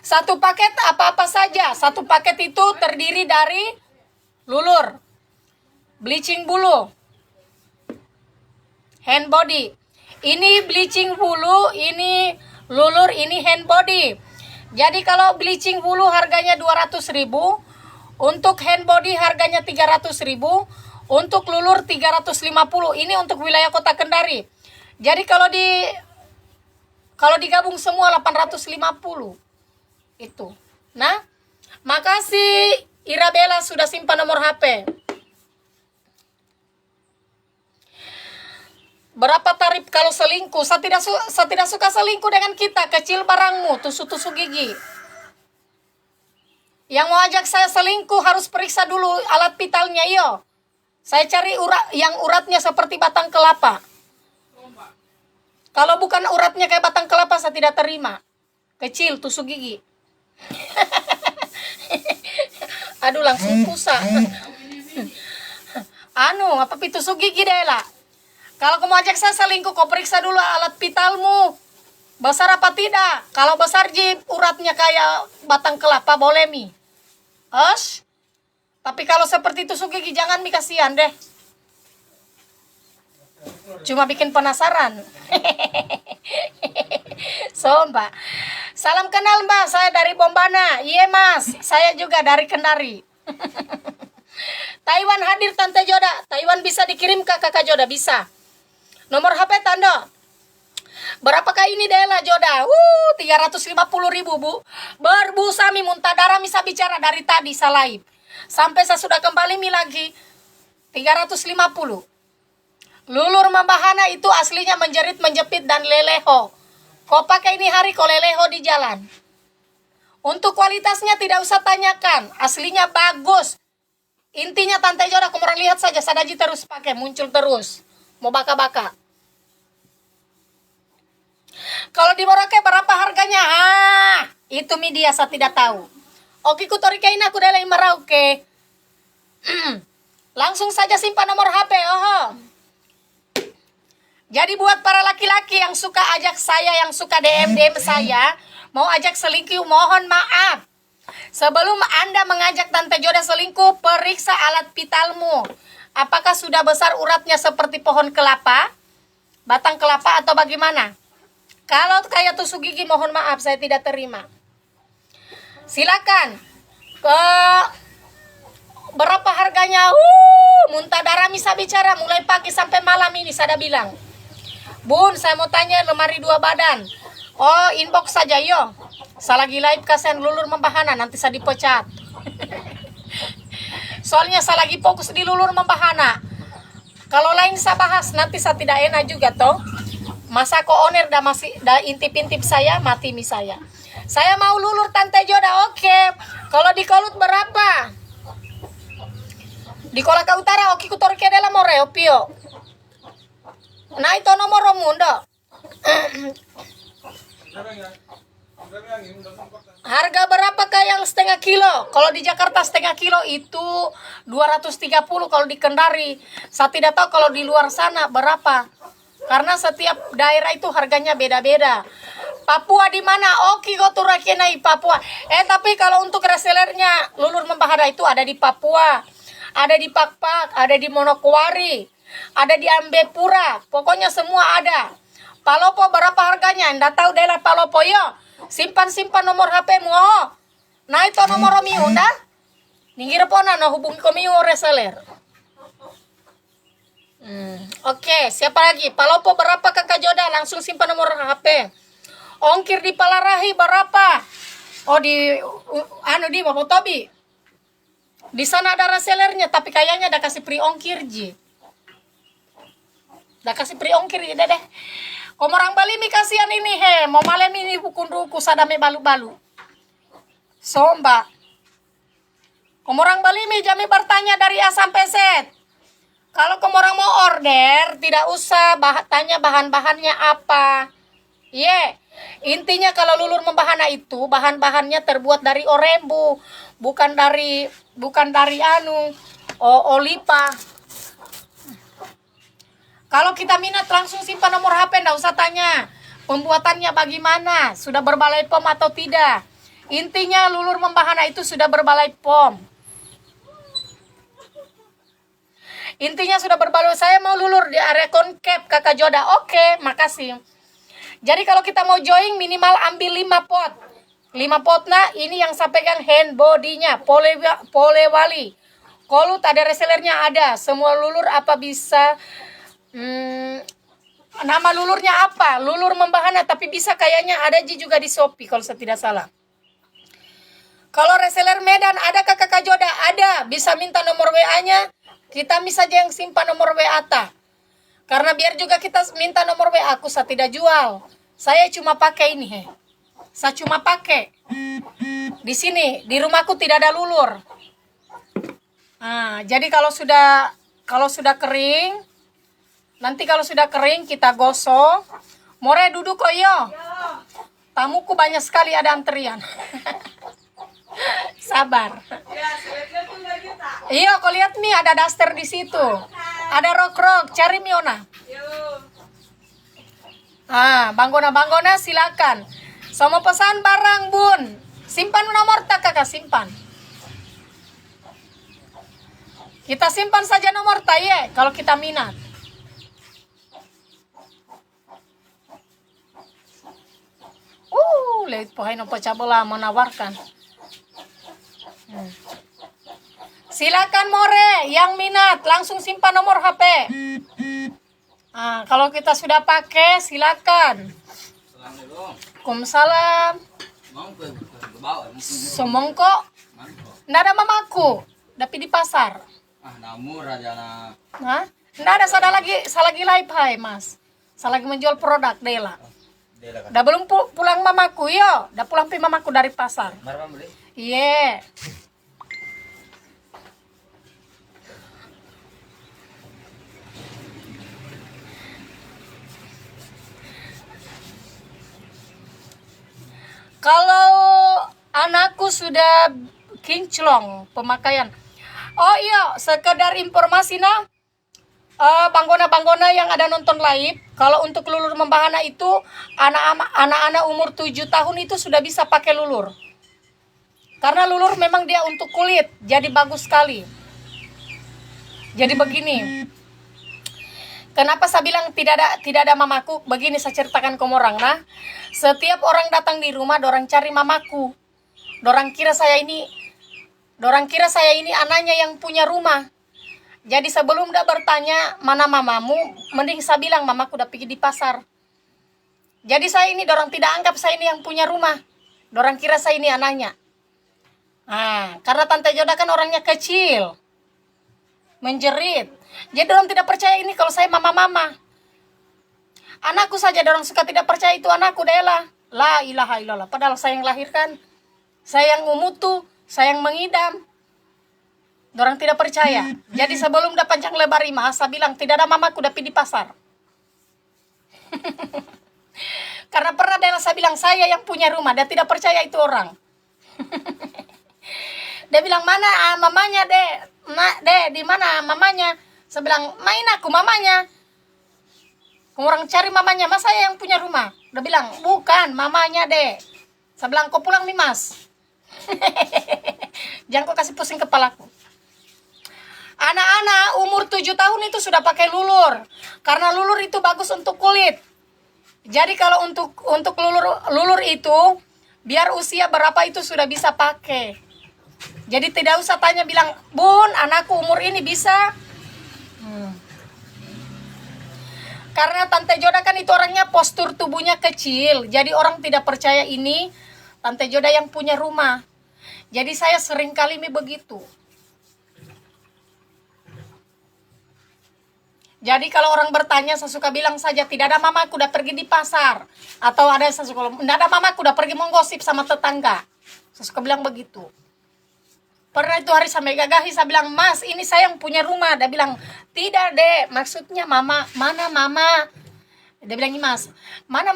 Satu paket apa-apa saja. Satu paket itu terdiri dari Lulur, bleaching bulu, hand body. Ini bleaching bulu, ini Lulur, ini hand body. Jadi kalau bleaching bulu harganya 200.000, untuk hand body harganya 300.000, untuk Lulur 350. Ini untuk wilayah Kota Kendari. Jadi kalau digabung semua 850. Itu. Nah, makasih Irabella sudah simpan nomor HP. Berapa tarif kalau selingkuh? Saya tidak suka selingkuh dengan kita. Kecil barangmu, tusuk-tusuk gigi. Yang mau ajak saya selingkuh harus periksa dulu alat vitalnya, iyo. Saya cari yang uratnya seperti batang kelapa. Kalau bukan uratnya kayak batang kelapa saya tidak terima. Kecil, tusuk gigi. Aduh langsung pusat. Apa tusuk gigi deh lah. Kalau kamu ajak saya selingkuh, kau periksa dulu alat vitalmu. Besar apa tidak? Kalau besar uratnya kayak batang kelapa boleh mi. Tapi kalau seperti tusuk gigi jangan mi, kasihan deh. Cuma bikin penasaran. So Mbak, salam kenal Mbak, saya dari Bombana. Iya Mas, saya juga dari Kendari. Taiwan hadir Tante Joda. Taiwan bisa dikirim ke Kakak Joda, bisa. Nomor HP Tando. Berapakah ini Dela Joda? 350.000 Bu. Berbusa mi muntah darah bisa bicara dari tadi salai. Sampai saya sudah kembali mi lagi 350. Lulur membahana itu aslinya menjerit, menjepit dan leleho. Kau pakai ini hari kau leleho di jalan. Untuk kualitasnya tidak usah tanyakan, aslinya bagus. Intinya Tante Joda kemarin lihat saja Sadaji terus pakai, muncul terus. Mau baka-baka. Kalau di Merauke berapa harganya? Itu media saya tidak tahu. Oke, kutorikain aku dari Merauke. Langsung saja simpan nomor HP. Jadi buat para laki-laki yang suka ajak saya, yang suka DM saya, mau ajak selingkuh, mohon maaf. Sebelum Anda mengajak Tante Joda selingkuh, periksa alat vitalmu. Apakah sudah besar uratnya seperti pohon kelapa, batang kelapa atau bagaimana? Kalau kayak tusuk gigi, mohon maaf, saya tidak terima. Silakan. Berapa harganya? Muntah darah bisa bicara mulai pagi sampai malam ini, saya bilang. Bun, saya mau tanya lemari 2 badan. Oh, inbox saja yo. Saya lagi live kasihan lulur membahana, nanti saya dipecat. Soalnya saya lagi fokus di lulur membahana. Kalau lain saya bahas, nanti saya tidak enak juga toh. Masa ko owner dah intip-intip saya, mati mi saya. Saya mau lulur Tante Joda, oke. Kalau di Kolut berapa? Di Kolaka Utara, oke kutorke dela more, opio. Nah itu nomor mundo. Harga berapakah yang setengah kilo? Kalau di Jakarta setengah kilo itu 230, kalau di Kendari. Saya tidak tahu kalau di luar sana berapa. Karena setiap daerah itu harganya beda-beda. Papua di mana? Oke, kau turakenai Papua. Tapi kalau untuk resellernya lulur membahana itu ada di Papua, ada di Pakpak, ada di Manokwari, ada di Ambepura. Pokoknya semua ada. Palopo berapa harganya? Nggak tahu daerah Palopo yo. Simpan nomor HP-mu. Nah itu nomor miu dah. Ninggir pona no hubungi komiu reseller. Oke, siapa lagi? Palopo berapa Kakak Joda? Langsung simpan nomor HP. Ongkir di Palarahi berapa? Oh di di Momotobi. Di sana ada resellernya, tapi kayaknya udah kasih free ongkir ji. Udah kasih free ongkir ji deh. Komorang Bali mi kasihan ini mau malam ini bukun ruku sadame balu-balu. Somba. Komorang Bali mi jami bertanya dari A sampai Z. Kalau kamu orang mau order, tidak usah tanya bahan-bahannya apa. Intinya kalau lulur membahana itu bahan-bahannya terbuat dari orembu, bukan dari olipa. Kalau kita minat langsung simpan nomor HP, enggak usah tanya pembuatannya bagaimana, sudah berbalai POM atau tidak. Intinya lulur membahana itu sudah berbalai POM. Intinya sudah berbaloi. Saya mau lulur di area concave Kakak Joda. Oke, makasih. Jadi kalau kita mau join minimal ambil 5 pot. 5 pot nah ini yang saya pegang hand body-nya Polewali. Kolut ada resellernya ada. Semua lulur apa bisa nama lulurnya apa? Lulur membahana tapi bisa kayaknya ada juga di Shopee kalau saya tidak salah. Kalau reseller Medan ada Kakak Joda? Ada. Bisa minta nomor WA-nya. Kita bisa aja yang simpan nomor WA ta. Karena biar juga kita minta nomor WA aku, saya tidak jual. Saya cuma pakai ini Saya cuma pakai. Di sini, di rumahku tidak ada lulur. Nah, jadi kalau sudah kering, nanti kalau sudah kering kita gosok. More duduk kok yo. Tamuku banyak sekali ada antrian. Sabar. Iya, kau lihat nih ada daster di situ. Ada rok-rok, cari Miona. Banggona silakan. Sama pesan barang, Bun. Simpan nomor tak Kakak, simpan. Kita simpan saja nomor tak kalau kita minat. Lihat pohon pecah belah menawarkan. Silakan more, yang minat langsung simpan nomor HP. Nah, kalau kita sudah pakai, silakan. Waalaikumsalam. Semongko. Nggak ada mamaku, tapi di pasar. Nah, nggak ada, saya lagi live, hai mas. Saya lagi menjual produk Dela. Udah belum pulang mamaku, yo. Udah pulang pi mamaku dari pasar. Iya. Kalau anakku sudah kinclong pemakaian. Oh iya, sekedar informasi nah. Banggona-banggona yang ada nonton live, kalau untuk lulur membahana itu anak-anak umur 7 tahun itu sudah bisa pakai lulur. Karena lulur memang dia untuk kulit, jadi bagus sekali. Jadi begini. Kenapa saya bilang tidak ada mamaku? Begini saya ceritakan ke orang nah. Setiap orang datang di rumah, dorang cari mamaku. Dorang kira saya ini anaknya yang punya rumah. Jadi sebelum dia bertanya mana mamamu, mending saya bilang mamaku udah pergi di pasar. Jadi saya ini dorang tidak anggap saya ini yang punya rumah. Dorang kira saya ini anaknya. Nah, karena Tante Joda kan orangnya kecil, menjerit. Jadi orang tidak percaya ini kalau saya mama-mama. Anakku saja orang suka tidak percaya itu anakku Dela. La ilaha illallah. Padahal saya yang lahirkan, saya yang umutu, saya yang mengidam. Orang tidak percaya. Jadi sebelum udah panjang lebar imah, saya bilang tidak ada mamaku tapi di pasar. Karena pernah Dela saya bilang saya yang punya rumah, dia tidak percaya itu orang. Dia bilang mana mamanya di mana mamanya? Saya bilang, main aku mamanya. Orang cari mamanya, mas saya yang punya rumah. Udah bilang, bukan mamanya deh. Saya bilang, kau pulang nih mas. Jangan kau kasih pusing kepalaku. Anak-anak umur 7 tahun itu sudah pakai lulur. Karena lulur itu bagus untuk kulit. Jadi kalau untuk lulur itu, biar usia berapa itu sudah bisa pakai. Jadi tidak usah tanya bilang, bun anakku umur ini bisa. Karena Tante Joda kan itu orangnya postur tubuhnya kecil. Jadi orang tidak percaya ini Tante Joda yang punya rumah. Jadi saya sering kali begitu. Jadi kalau orang bertanya saya suka bilang saja tidak ada mamaku udah pergi di pasar. Atau ada saya suka tidak ada mamaku udah pergi menggosip sama tetangga. Saya suka bilang begitu. Pernah itu hari sampai gagahi saya bilang, mas ini saya yang punya rumah. Dia bilang, tidak dek, maksudnya mama, mana mama? Dia bilang, mas, mana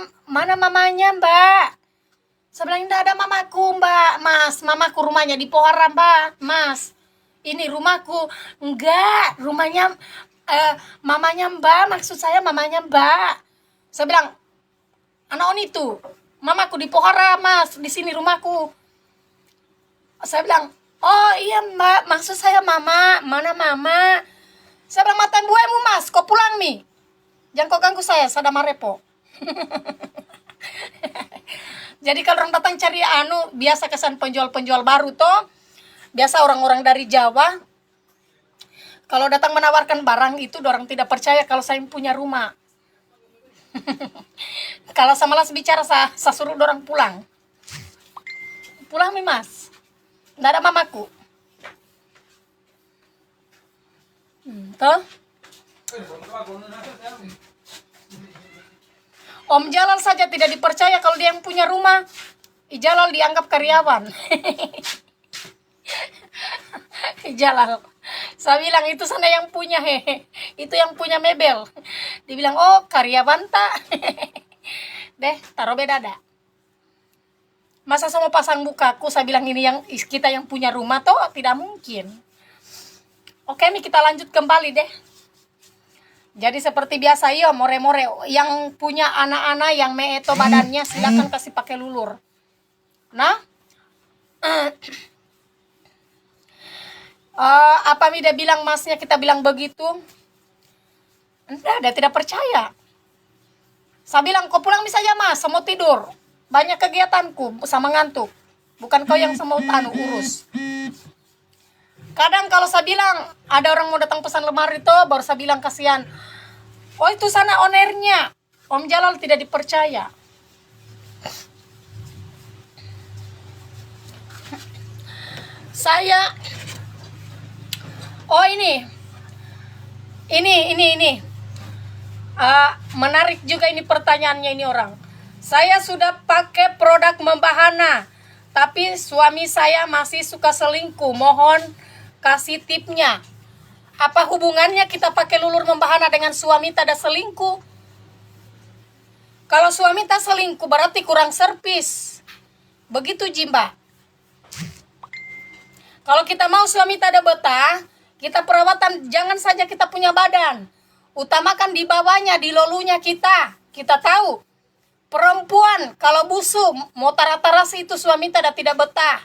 mamanya mbak? Saya bilang, tidak ada mamaku mbak, mas, mamaku rumahnya di Pohara mbak, mas. Ini rumahku, enggak, rumahnya, mamanya mbak, maksud saya mamanya mbak. Saya bilang, anak itu, mamaku di Pohara mas, di sini rumahku. Saya bilang, oh iya mbak, maksud saya mama, mana mama? Saya bilang matain buemu mas, kau pulang mi. Jangan kau ganggu saya ada marepo. Jadi kalau orang datang cari biasa kesan penjual-penjual baru toh. Biasa orang-orang dari Jawa. Kalau datang menawarkan barang itu, orang tidak percaya kalau saya punya rumah. Kalau saya malas bicara, saya suruh orang pulang. Pulang mi mas. Nggak ada mamaku. Toh? Om Jalal saja tidak dipercaya kalau dia yang punya rumah. Jalal dianggap karyawan. Jalal. Saya bilang itu sana yang punya hehe. Itu yang punya mebel. Dibilang oh karyawan tak. Deh taruh beda dah. Masa semua pasang bukaku, saya bilang ini yang kita yang punya rumah toh tidak mungkin. Oke, kita lanjut kembali deh. Jadi seperti biasa yo, more-more yang punya anak-anak yang meeto badannya silakan kasih pakai lulur. Nah, apa dia bilang masnya kita bilang begitu? Enggak, dia tidak percaya. Saya bilang kau pulang bisa aja mas, saya mau tidur. Banyak kegiatanku sama ngantuk. Bukan kau yang semua urus. Kadang kalau saya bilang ada orang mau datang pesan lemari itu, baru saya bilang kasihan. Oh itu sana ownernya. Om Jalal tidak dipercaya. Saya, oh ini. Menarik juga ini pertanyaannya ini orang. Saya sudah pakai produk membahana, tapi suami saya masih suka selingkuh. Mohon kasih tipnya. Apa hubungannya kita pakai lulur membahana dengan suami tak ada selingkuh? Kalau suami tak selingkuh berarti kurang servis. Begitu Jimba. Kalau kita mau suami tak ada betah, kita perawatan, jangan saja kita punya badan. Utamakan di bawahnya, di lolunya kita. Kita tahu. Perempuan kalau busuk, mau tara-tarasi itu suami tak ada tidak betah.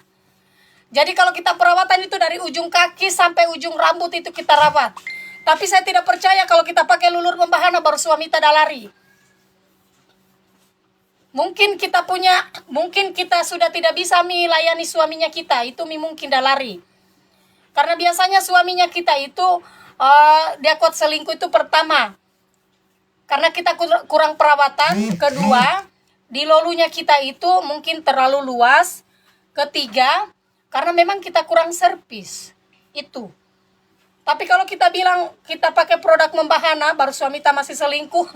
Jadi kalau kita perawatan itu dari ujung kaki sampai ujung rambut itu kita rawat. Tapi saya tidak percaya kalau kita pakai lulur membahana baru suami tak ada lari. Mungkin kita sudah tidak bisa melayani suaminya kita, itu mungkin dah lari. Karena biasanya suaminya kita itu dia kuat selingkuh itu pertama, karena kita kurang perawatan. Kedua, di lolunya kita itu mungkin terlalu luas. Ketiga, karena memang kita kurang servis itu. Tapi kalau kita bilang kita pakai produk membahana baru suami kita masih selingkuh,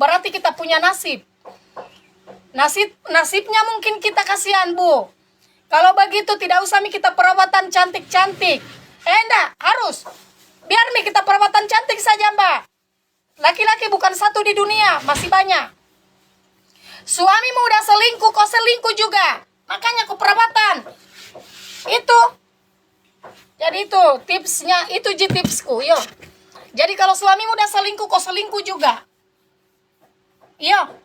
berarti kita punya nasib. Nasibnya mungkin kita kasihan, Bu. Kalau begitu tidak usah kita perawatan cantik-cantik. Enggak, harus. Biar kita perawatan cantik saja, Mbak. Laki-laki bukan satu di dunia, masih banyak. Suamimu udah selingkuh, kau selingkuh juga. Makanya kau perawatan. Itu. Jadi itu tipsnya, itu tipsku, yo. Jadi kalau suamimu udah selingkuh, kau selingkuh juga. Yo.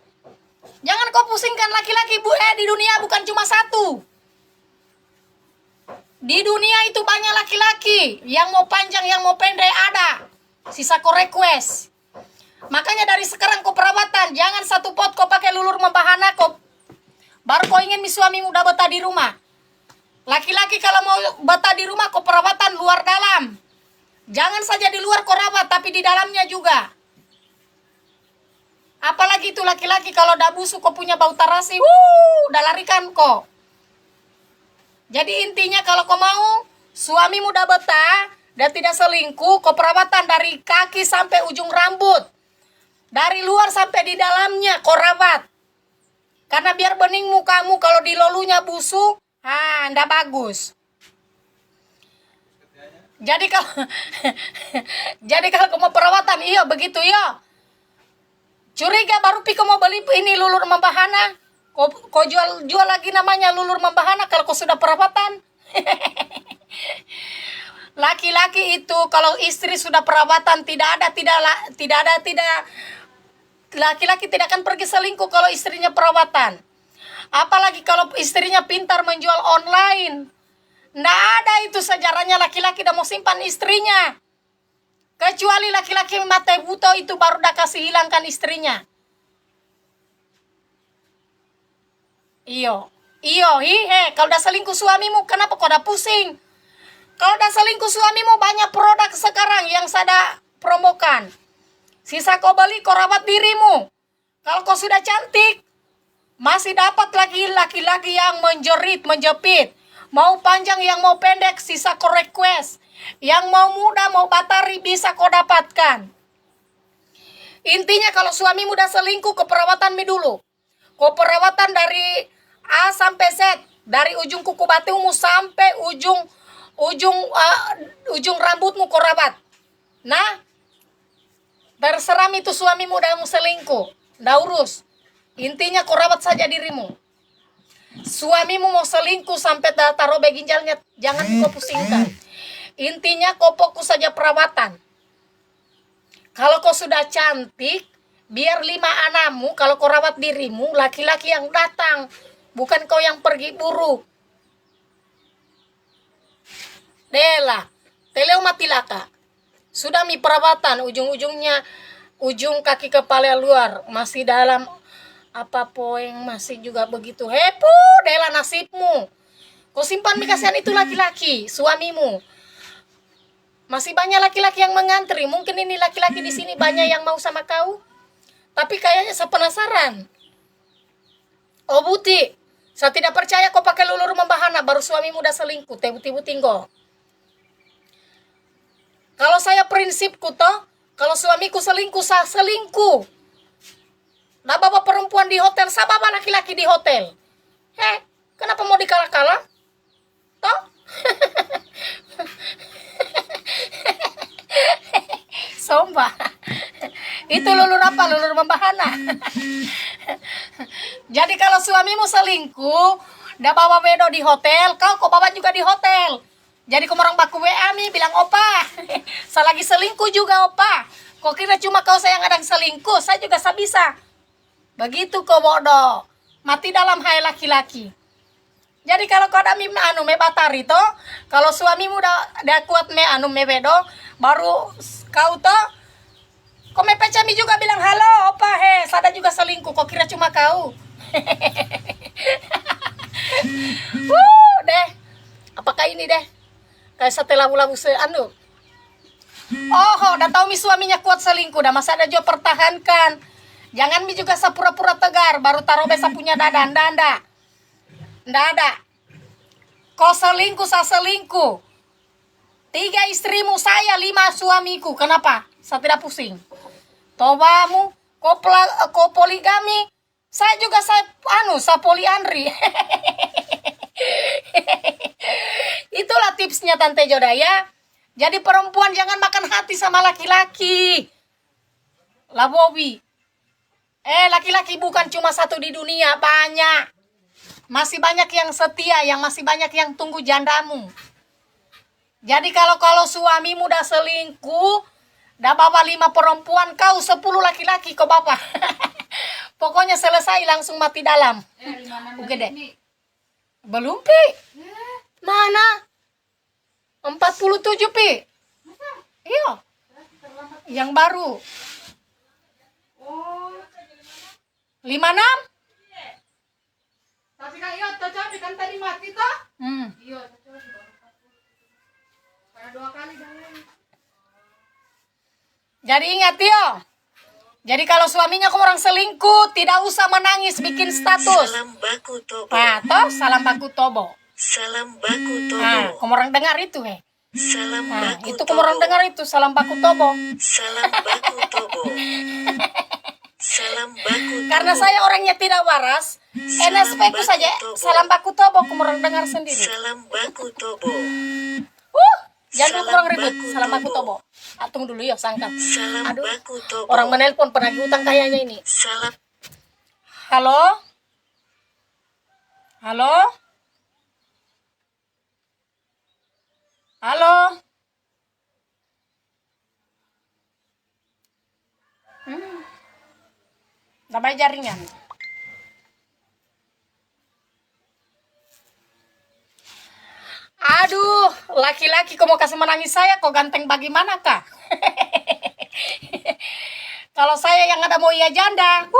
Jangan kau pusingkan laki-laki, Bu. Di dunia bukan cuma satu. Di dunia itu banyak laki-laki. Yang mau panjang, yang mau pendek ada. Sisa kau request. Makanya dari sekarang kau perawatan. Jangan satu pot kau pakai lulur membahana, baru kau ingin suamimu udah betah di rumah. Laki-laki kalau mau betah di rumah, kau perawatan luar dalam. Jangan saja di luar kau rawat, tapi di dalamnya juga. Apalagi itu laki-laki kalau udah busuk kau punya bau tarasi, udah larikan kau. Jadi intinya kalau kau mau suamimu udah betah dan tidak selingkuh, kau perawatan dari kaki sampai ujung rambut. Dari luar sampai di dalamnya kau rawat. Karena biar bening mukamu, kalau di lolunya busuk, ndak bagus. Jadi kalau kau mau perawatan, iya begitu ya. Curiga baru kau mau beli ini lulur membahana, kau jual lagi namanya lulur membahana kalau kau sudah perawatan. Laki-laki itu kalau istri sudah perawatan laki-laki tidak akan pergi selingkuh kalau istrinya perawatan. Apalagi kalau istrinya pintar menjual online. Nggak ada itu sejarahnya laki-laki udah mau simpan istrinya. Kecuali laki-laki mata buta itu baru udah kasih hilangkan istrinya. Iyo, kalau udah selingkuh suamimu, kenapa kau udah pusing? Kalau udah selingkuh suamimu, banyak produk sekarang yang saya promokan. Sisa kau beli, kau rawat dirimu. Kalau kau sudah cantik, masih dapat lagi laki-laki yang menjepit. Mau panjang, yang mau pendek, sisa kau request. Yang mau muda, mau batari, bisa kau dapatkan. Intinya kalau suami muda selingkuh, keperawatanmu dulu. Kau perawatan dari A sampai Z. Dari ujung kuku batumu sampai ujung rambutmu kau rawat. Nah, terserah itu suamimu udah mau selingkuh. Nggak urus. Intinya kau rawat saja dirimu. Suamimu mau selingkuh sampai taruh ginjalnya, jangan kau pusingkan. Intinya kau fokus saja perawatan. Kalau kau sudah cantik, biar 5 anakmu, kalau kau rawat dirimu, laki-laki yang datang, bukan kau yang pergi buru. Dela, teleu matilaka. Sudah mi perawatan, ujung-ujungnya, ujung kaki kepala luar, masih dalam apa poeng, masih juga begitu. Hepu, dela nasibmu. Kau simpan mi kasihan itu laki-laki, suamimu. Masih banyak laki-laki yang mengantri. Mungkin ini laki-laki di sini banyak yang mau sama kau. Tapi kayaknya saya penasaran. Oh Buti, saya tidak percaya kau pakai lulur membahana baru suamimu udah selingkuh. Tibu-tibu tinggal. Kalau saya prinsipku toh, kalau suamiku selingkuh, saya selingkuh. Nah bawa perempuan di hotel, saya bawa laki-laki di hotel. Kenapa mau dikalah-kalah? Toh? Somba. Itu lulur apa? Lulur membahana. Jadi kalau suamimu selingkuh, dah bawa bedo di hotel, kau bawa juga di hotel. Jadi kau orang baku WA mi bilang, opa, saya lagi selingkuh juga opa. Kau kira cuma kau saya yang ada selingkuh, saya juga saya bisa. Begitu kau bodoh. Mati dalam hai laki-laki. Jadi kalau kau ada me batari toh, kalau suamimu udah kuat me bedo, baru kau toh, kau me pecami juga bilang halo opa sada juga selingkuh. Kau kira cuma kau? Deh. Apakah ini deh? Kayak setelah labu-labu udah tahu mi suaminya kuat selingkuh, dah masa ada juga pertahankan. Jangan mi juga sapura-pura tegar, baru taruh besa punya dada, ndak ada. Kau selingkuh, saya selingkuh. 3 istrimu, saya 5 suamiku. Kenapa? Saya tidak pusing. Tobamu, kau poligami, saya juga saya poliandri. Itulah tipsnya Tante Joda ya. Jadi perempuan jangan makan hati sama laki-laki. Lah Bobby. Laki-laki bukan cuma satu di dunia, banyak. Masih banyak yang setia, yang masih banyak yang tunggu jandamu. Jadi kalau suamimu udah selingkuh, dah bawa 5 perempuan, kau 10 laki-laki kau bawa. Pokoknya selesai langsung mati dalam. Oke deh. Belum Pi. Mana? 47 Pi. Iya. Yang baru. 56? Tapi kan iya, kan tadi mati toh? Iya, karena 2 kali jangan. Jadi ingat yo. Jadi kalau suaminya orang selingkuh, tidak usah menangis bikin status. Salam baku tobo. Salam baku tobo. Salam baku tobo. Kamu orang dengar itu Salam baku itu kamu orang dengar itu salam baku tobo. Salam baku tobo. Salam baku tobo. Karena saya orangnya tidak waras, NSP ku saja salam baku tobo kamu orang dengar sendiri. Salam baku tobo. Jangan orang ribut, salam baku tobo. Tunggu dulu ya, sangkat. Salam Aduh, baku tobo. orang menelpon penagih utang kayaknya ini. Salam. Halo? Halo? Halo? Namanya jaringan. Aduh, laki-laki kau mau kasih menangis saya, kau ganteng bagaimana kah? Kalau saya yang ada mau iya janda,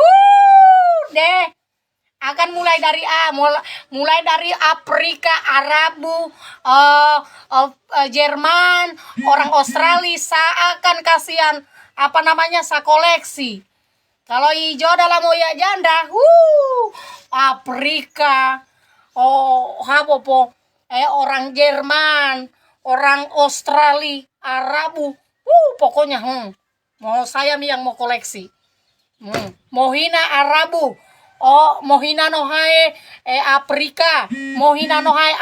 deh. Akan mulai dari mulai dari Afrika, Arabu, Jerman, orang Australia, saya akan kasihan saya koleksi. Kalau hijau dalam mau iya janda, Afrika, orang Jerman, orang Australia, Arabu, pokoknya mau saya yang mau koleksi. Mohina Arabu, mohina nohai Afrika, mohina nohai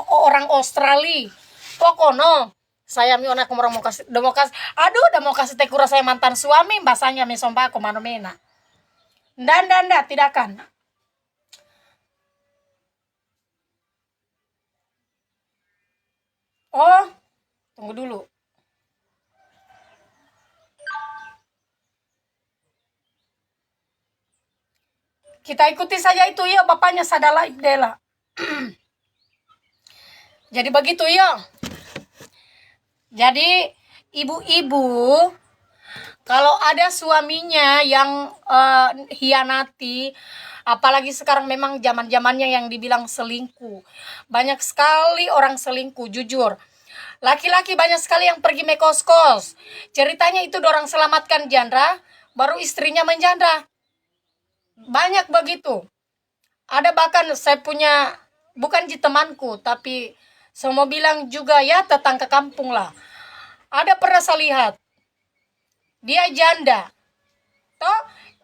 orang Australia. Pokoknya saya anak orang mau kasih, udah mau kasih tekura saya mantan suami, bahasanya mesomba aku manomena. Dan tidak kan. Tunggu dulu. Kita ikuti saja itu ya, bapaknya sadala ibdela. Jadi begitu ya. Jadi ibu-ibu kalau ada suaminya yang hianati, apalagi sekarang memang zaman-zamannya yang dibilang selingkuh. Banyak sekali orang selingkuh, jujur. Laki-laki banyak sekali yang pergi mekos-kos. Ceritanya itu dorang selamatkan janda, baru istrinya menjanda. Banyak begitu. Ada bahkan saya punya, bukan di temanku, tapi semua bilang juga ya tetangga kampung lah. Ada pernah saya lihat, dia janda. Toh,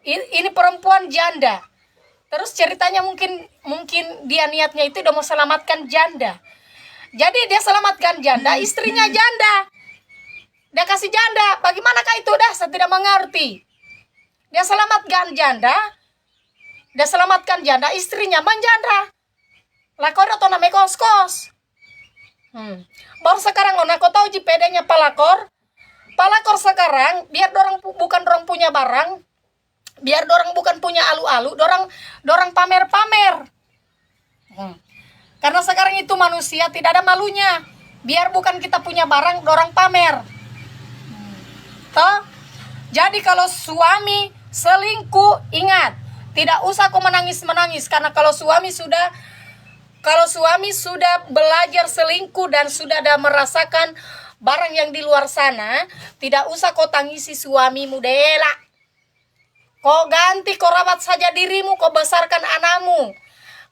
ini perempuan janda. Terus ceritanya mungkin dia niatnya itu udah mau selamatkan janda. Jadi dia selamatkan janda, istrinya janda. Dia kasih janda. Bagaimanakah itu? Dah, saya tidak mengerti. Dia selamatkan janda, istrinya menjanda. Lah kau udah tahu namanya kos-kos. Baru sekarang aku tahu JPD-nya palakor. Palakor sekarang biar bukan dorang punya barang, biar dorang bukan punya alu-alu, dorang pamer-pamer. Karena sekarang itu manusia tidak ada malunya. Biar bukan kita punya barang, dorang pamer. Toh? Jadi kalau suami selingkuh, ingat, tidak usah kau menangis-menangis, karena kalau suami sudah belajar selingkuh dan sudah ada merasakan barang yang di luar sana, tidak usah kau tangisi suamimu, Dela. Kau ganti, kau rawat saja dirimu, kau besarkan anakmu.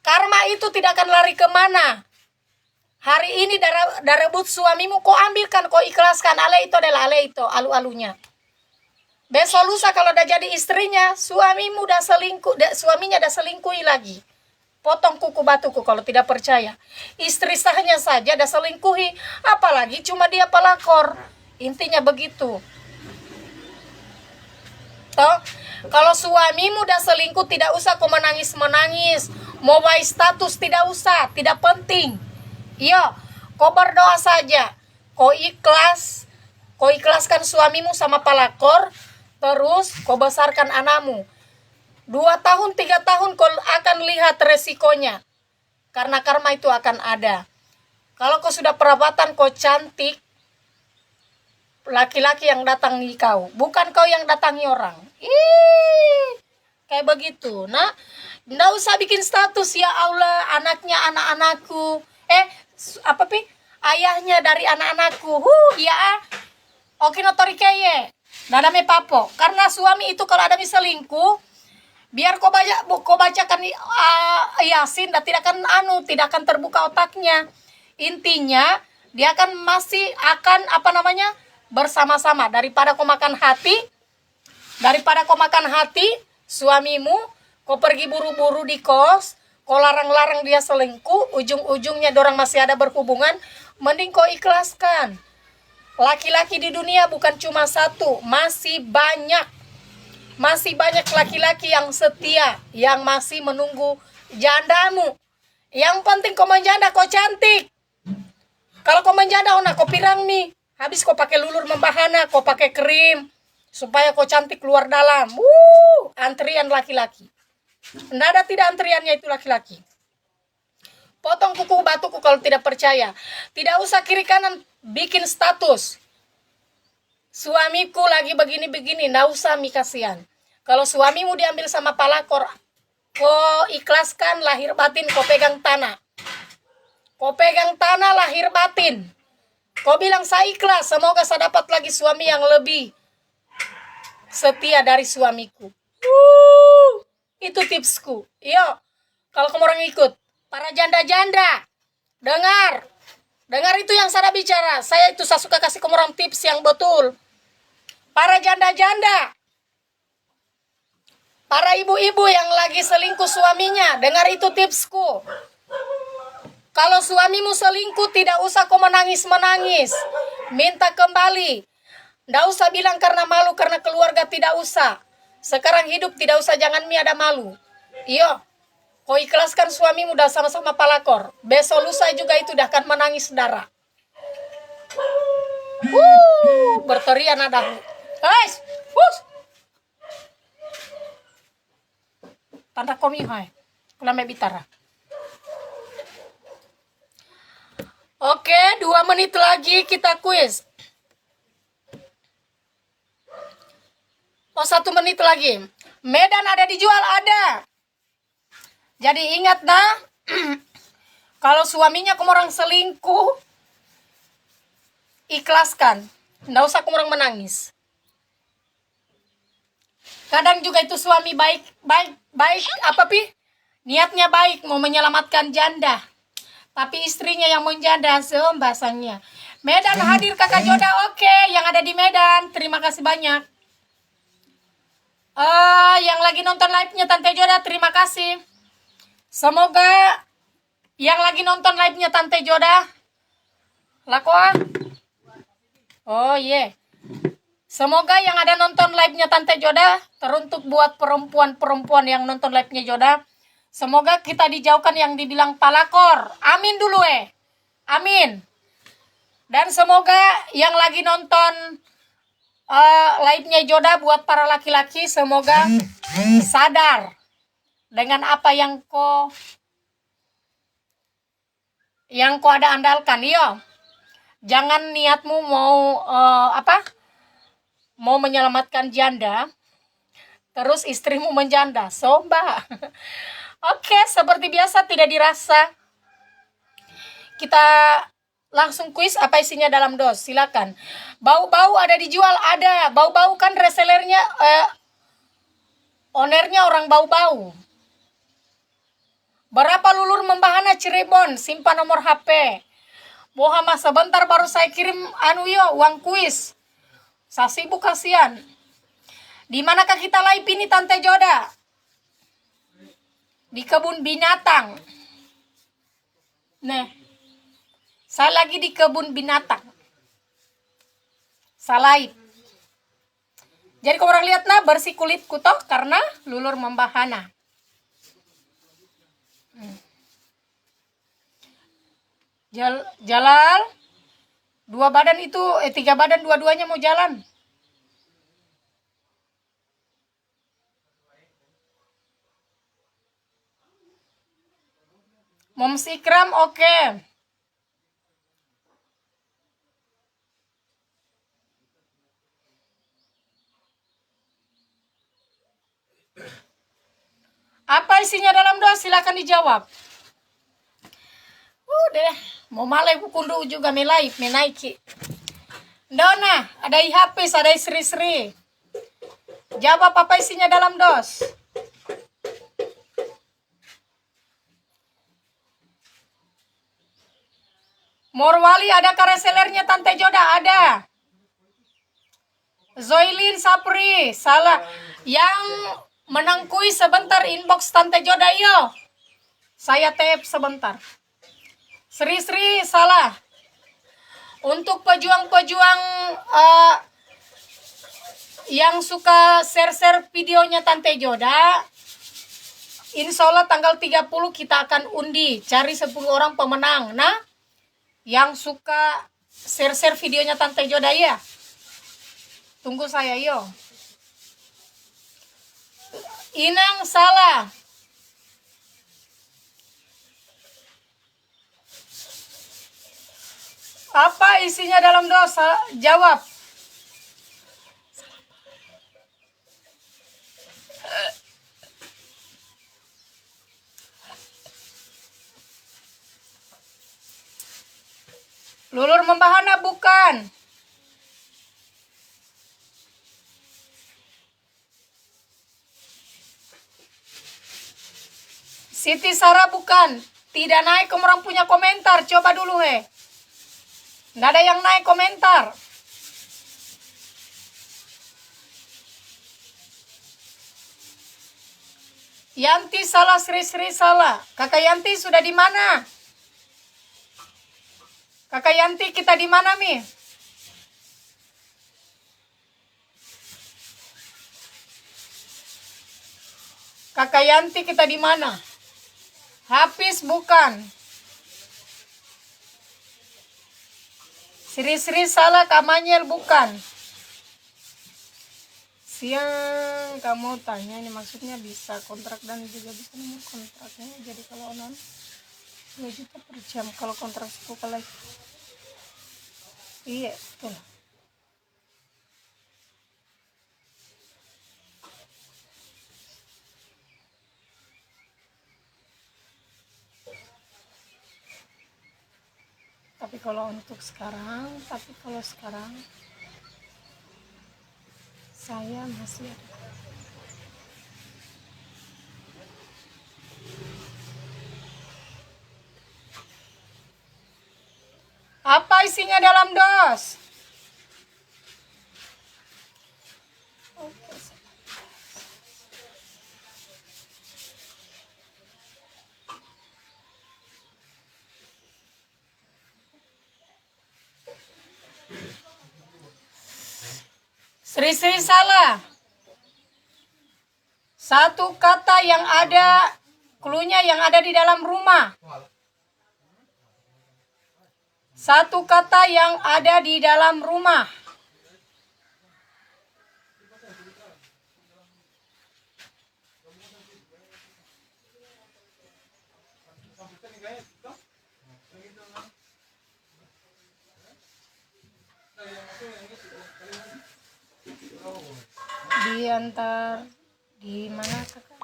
Karma itu tidak akan lari kemana. Hari ini rebut suamimu, kau ambilkan, kau ikhlaskan. Ale itu adalah ale itu, alu-alunya. Besok lusa kalau udah jadi istrinya, suaminya udah selingkuhi lagi. Potong kuku batuku kalau tidak percaya. Istri sahnya saja udah selingkuhi, apalagi cuma dia pelakor. Intinya begitu. Toh, kalau suamimu udah selingkuh, tidak usah kau menangis-menangis. Mau baik status tidak usah, tidak penting. Iya, kau berdoa saja. Kau ikhlaskan suamimu sama pelakor, terus kau besarkan anakmu. 2 tahun, 3 tahun kau akan lihat resikonya. Karena karma itu akan ada. Kalau kau sudah perawatan, kau cantik, laki-laki yang datangi kau, bukan kau yang datangi orang. Kayak begitu. Nah, nggak usah bikin status, ya Allah, anaknya anak-anakku. Ayahnya dari anak-anakku. Ya. Oke notorikeye. Nada me papo. Karena suami itu kalau ada selingkuh, biar kau bacakan Yasin, dan tidak akan terbuka otaknya. Intinya dia masih akan bersama-sama. Daripada kau makan hati suamimu, kau pergi buru-buru di kos, kau larang-larang dia selingkuh, ujung-ujungnya dorang masih ada berhubungan, mending kau ikhlaskan. Laki-laki di dunia bukan cuma satu, masih banyak laki-laki yang setia, yang masih menunggu jandamu. Yang penting kau menjanda, kau cantik. Kalau kau menjanda, kau pirang nih. Habis kau pakai lulur membahana, kau pakai krim, supaya kau cantik luar dalam. Antrian laki-laki. Tidak antriannya itu laki-laki. Potong kuku batuku kalau tidak percaya. Tidak usah kiri kanan bikin status. Suamiku lagi begini-begini, nggak usah kasihan. Kalau suamimu diambil sama palakor, kau ikhlaskan lahir batin, kau pegang tanah. Kau pegang tanah lahir batin. Kau bilang saya ikhlas, semoga saya dapat lagi suami yang lebih setia dari suamiku. Itu tipsku. Yo, kalau kamu orang ikut, para janda-janda, dengar itu yang saya bicara. Saya suka kasih kamu orang tips yang betul. Para janda-janda, para ibu-ibu yang lagi selingkuh suaminya, dengar itu tipsku. Kalau suamimu selingkuh, tidak usah kau menangis-menangis. Minta kembali. Nggak usah bilang karena malu, karena keluarga, tidak usah. Sekarang hidup tidak usah, jangan ada malu. Iyo, kau ikhlaskan suamimu udah sama-sama palakor. Besok lusa juga itu udah akan menangis darah. Berteriak nadahu. Guys, tanda komi hai. Kulame bitara. Oke, 2 menit lagi kita kuis. 1 menit lagi. Medan ada dijual, ada. Jadi ingat kalau suaminya kamu orang selingkuh, ikhlaskan. Nggak usah kumurang menangis. Kadang juga itu suami baik apa pi? Niatnya baik mau menyelamatkan janda. Tapi istrinya yang menjanda bahasanya. Medan hadir kakak Joda, oke. Yang ada di Medan, terima kasih banyak. Yang lagi nonton live-nya Tante Joda, terima kasih. Semoga yang lagi nonton live-nya Tante Joda, lakoa. Oh iya. Semoga yang ada nonton live-nya Tante Joda, teruntuk buat perempuan-perempuan yang nonton live-nya Joda. Semoga kita dijauhkan yang dibilang palakor. Amin dulu Amin. Dan semoga yang lagi nonton live-nya Joda buat para laki-laki, semoga sadar dengan apa yang kau ada andalkan. Iyo. Jangan niatmu mau mau menyelamatkan janda, terus istrimu menjanda. Mbak. Oke, seperti biasa tidak dirasa. Kita langsung kuis apa isinya dalam dos. Silakan. Bau-bau ada dijual, ada. Bau-bau kan resellernya, ownernya orang bau-bau. Berapa lulur membahana Cirebon? Simpan nomor HP. Muhammad sebentar baru saya kirim uang kuis. Saya sibuk kasihan. Di manakah kita live ini Tante Joda? Di kebun binatang. Nah, saya lagi di kebun binatang. Saya live. Jadi kalau orang lihat bersih kulitku toh karena lulur membahana. Jalal 2 badan itu 3 badan dua-duanya mau jalan. Moms Ikram oke. Apa isinya dalam doa? Silakan dijawab. Udah, mau malai kundu juga menaiki. Dona, ada Ihapis, ada Sri-Sri. Jawab apa isinya dalam dos. Morwali ada resellernya Tante Joda, ada. Zoilin Sapri, salah. Yang menangkui sebentar inbox Tante Joda yo. Saya tap sebentar. Sri-Sri salah. Untuk pejuang-pejuang yang suka share-share videonya Tante Joda, insya Allah tanggal 30 kita akan undi. Cari 10 orang pemenang. Nah, yang suka share-share videonya Tante Joda ya. Tunggu saya yo. Inang salah. Apa isinya dalam dosa? Jawab. Lulur membahana bukan. Siti Sarah bukan. Tidak naik orang punya komentar. Coba dulu Nggak ada yang naik komentar. Yanti salah, Sri-Sri salah. Kakak Yanti sudah di mana? Kakak Yanti kita di mana Mi? Kakak Yanti kita di mana? Hafiz bukan. Sri-Sri salah, Kamanyel bukan. Siang kamu tanya ini maksudnya bisa kontrak dan juga bisa nomor kontraknya. Jadi kalau 2 juta per jam kalau kontrak 10 kali. Iya, betul. Tapi kalau untuk sekarang, saya masih ada. Apa isinya dalam dos? Oke. Sri salah. Satu kata yang ada, cluenya yang ada di dalam rumah. Satu kata yang ada di dalam rumah. Di mana kakak?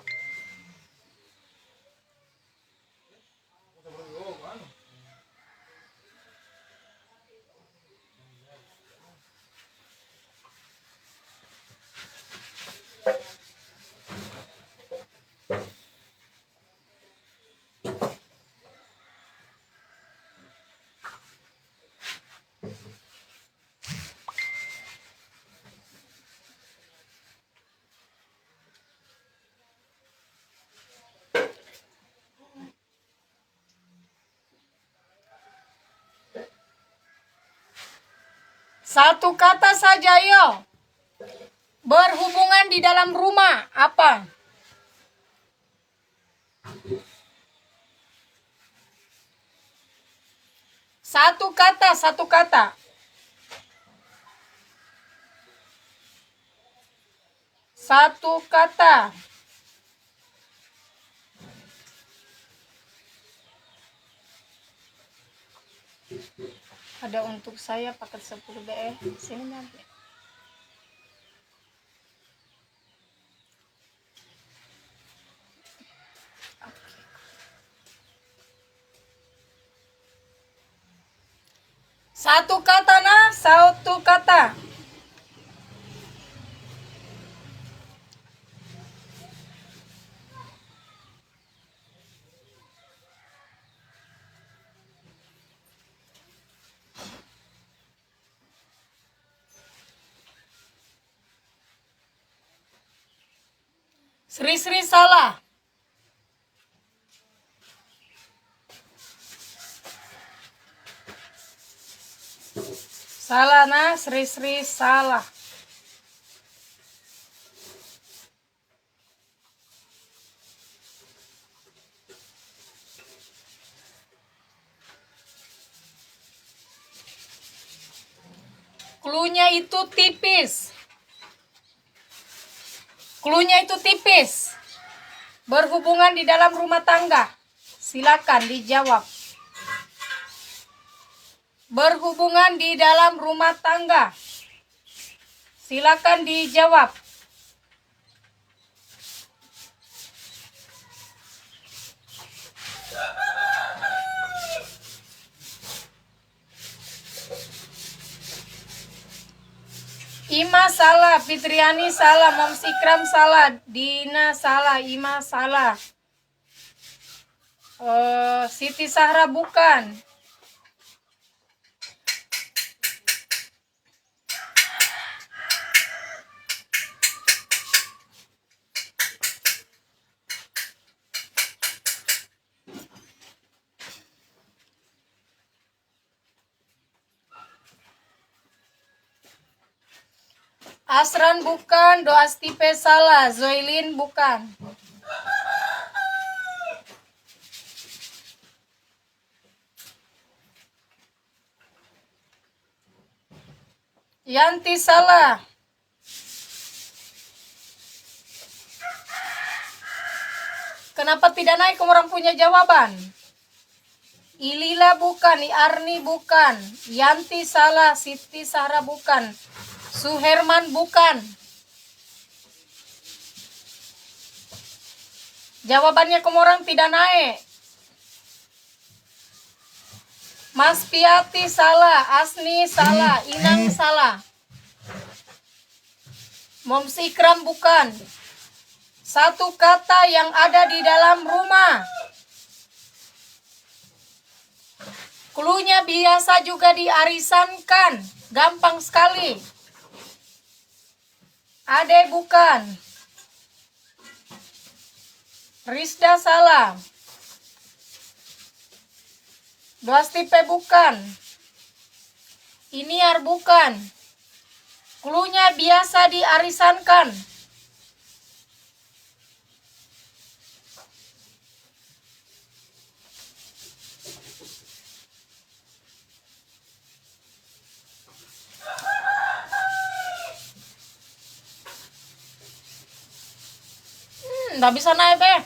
Satu kata saja yo. Berhubungan di dalam rumah. Apa? Satu kata, satu kata. Satu kata. Ada untuk saya paket 10 BE. Sini nanti. Satu kata nah, satu kata. Sri salah. Salah nah, Sri salah. Cluenya itu tipis. Cluenya itu tipis. Berhubungan di dalam rumah tangga. Silakan dijawab. Berhubungan di dalam rumah tangga. Silakan dijawab. Ima salah, Fitriani salah, Mom Sikram salah, Dina salah, Ima salah. Siti Sahra bukan. Asran bukan, Doa Stipe salah, Zoilin bukan. Yanti salah. Kenapa tidak naik orang punya jawaban? Ilila bukan, Iarni bukan, Yanti salah, Siti Sahra bukan, Suherman bukan. Jawabannya orang tidak naik. Mas Piati salah, Asni salah, Inang salah. Moms Ikram bukan. Satu kata yang ada di dalam rumah. Klunya biasa juga diarisankan. Gampang sekali. Ade bukan. Rizda salah. Dwastipe bukan. Iniar bukan. Klunya biasa diarisankan. Nggak bisa naik deh.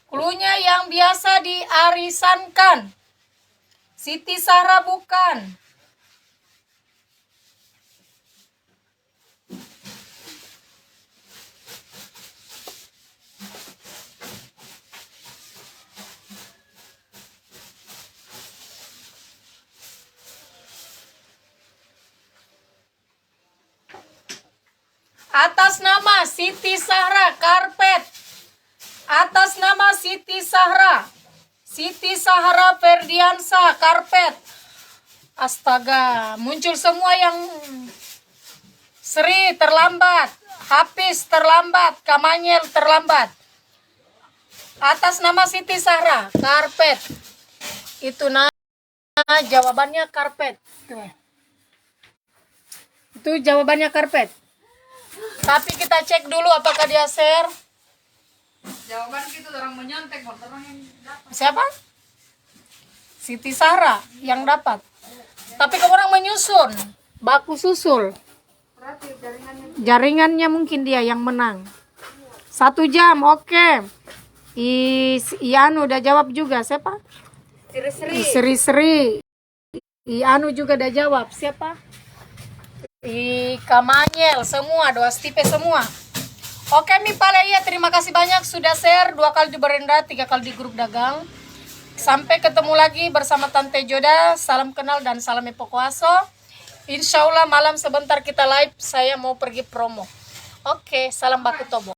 Klunya yang biasa diarisankan. Siti Sahra bukan. Atas nama Siti Sahra karpet. Atas nama Siti Sahra. Siti Sahra Ferdiansa karpet. Astaga, muncul semua yang Sri terlambat, Hafiz terlambat, Kamanyel terlambat. Atas nama Siti Sahra karpet. Itu jawabannya karpet. Itu jawabannya karpet. Tapi kita cek dulu apakah dia share. Jawaban gitu orang menyontek, orang yang dapat. Siapa? Siti Sahra yang dapat. Tapi kamu orang menyusun, baku susul. Berarti jaringannya Jaringannya mungkin dia yang menang. 1 jam, oke. Ianu udah jawab juga, siapa? Sri. Ianu juga udah jawab, siapa? Kamanyel, semua, Dwastipe semua. Oke, Mi Palaya, terima kasih banyak sudah share 2 kali di beranda, 3 kali di grup dagang. Sampai ketemu lagi bersama Tante Joda. Salam kenal dan salam epokuaso. Insya Allah malam sebentar kita live. Saya mau pergi promo. Oke, salam baku tobo.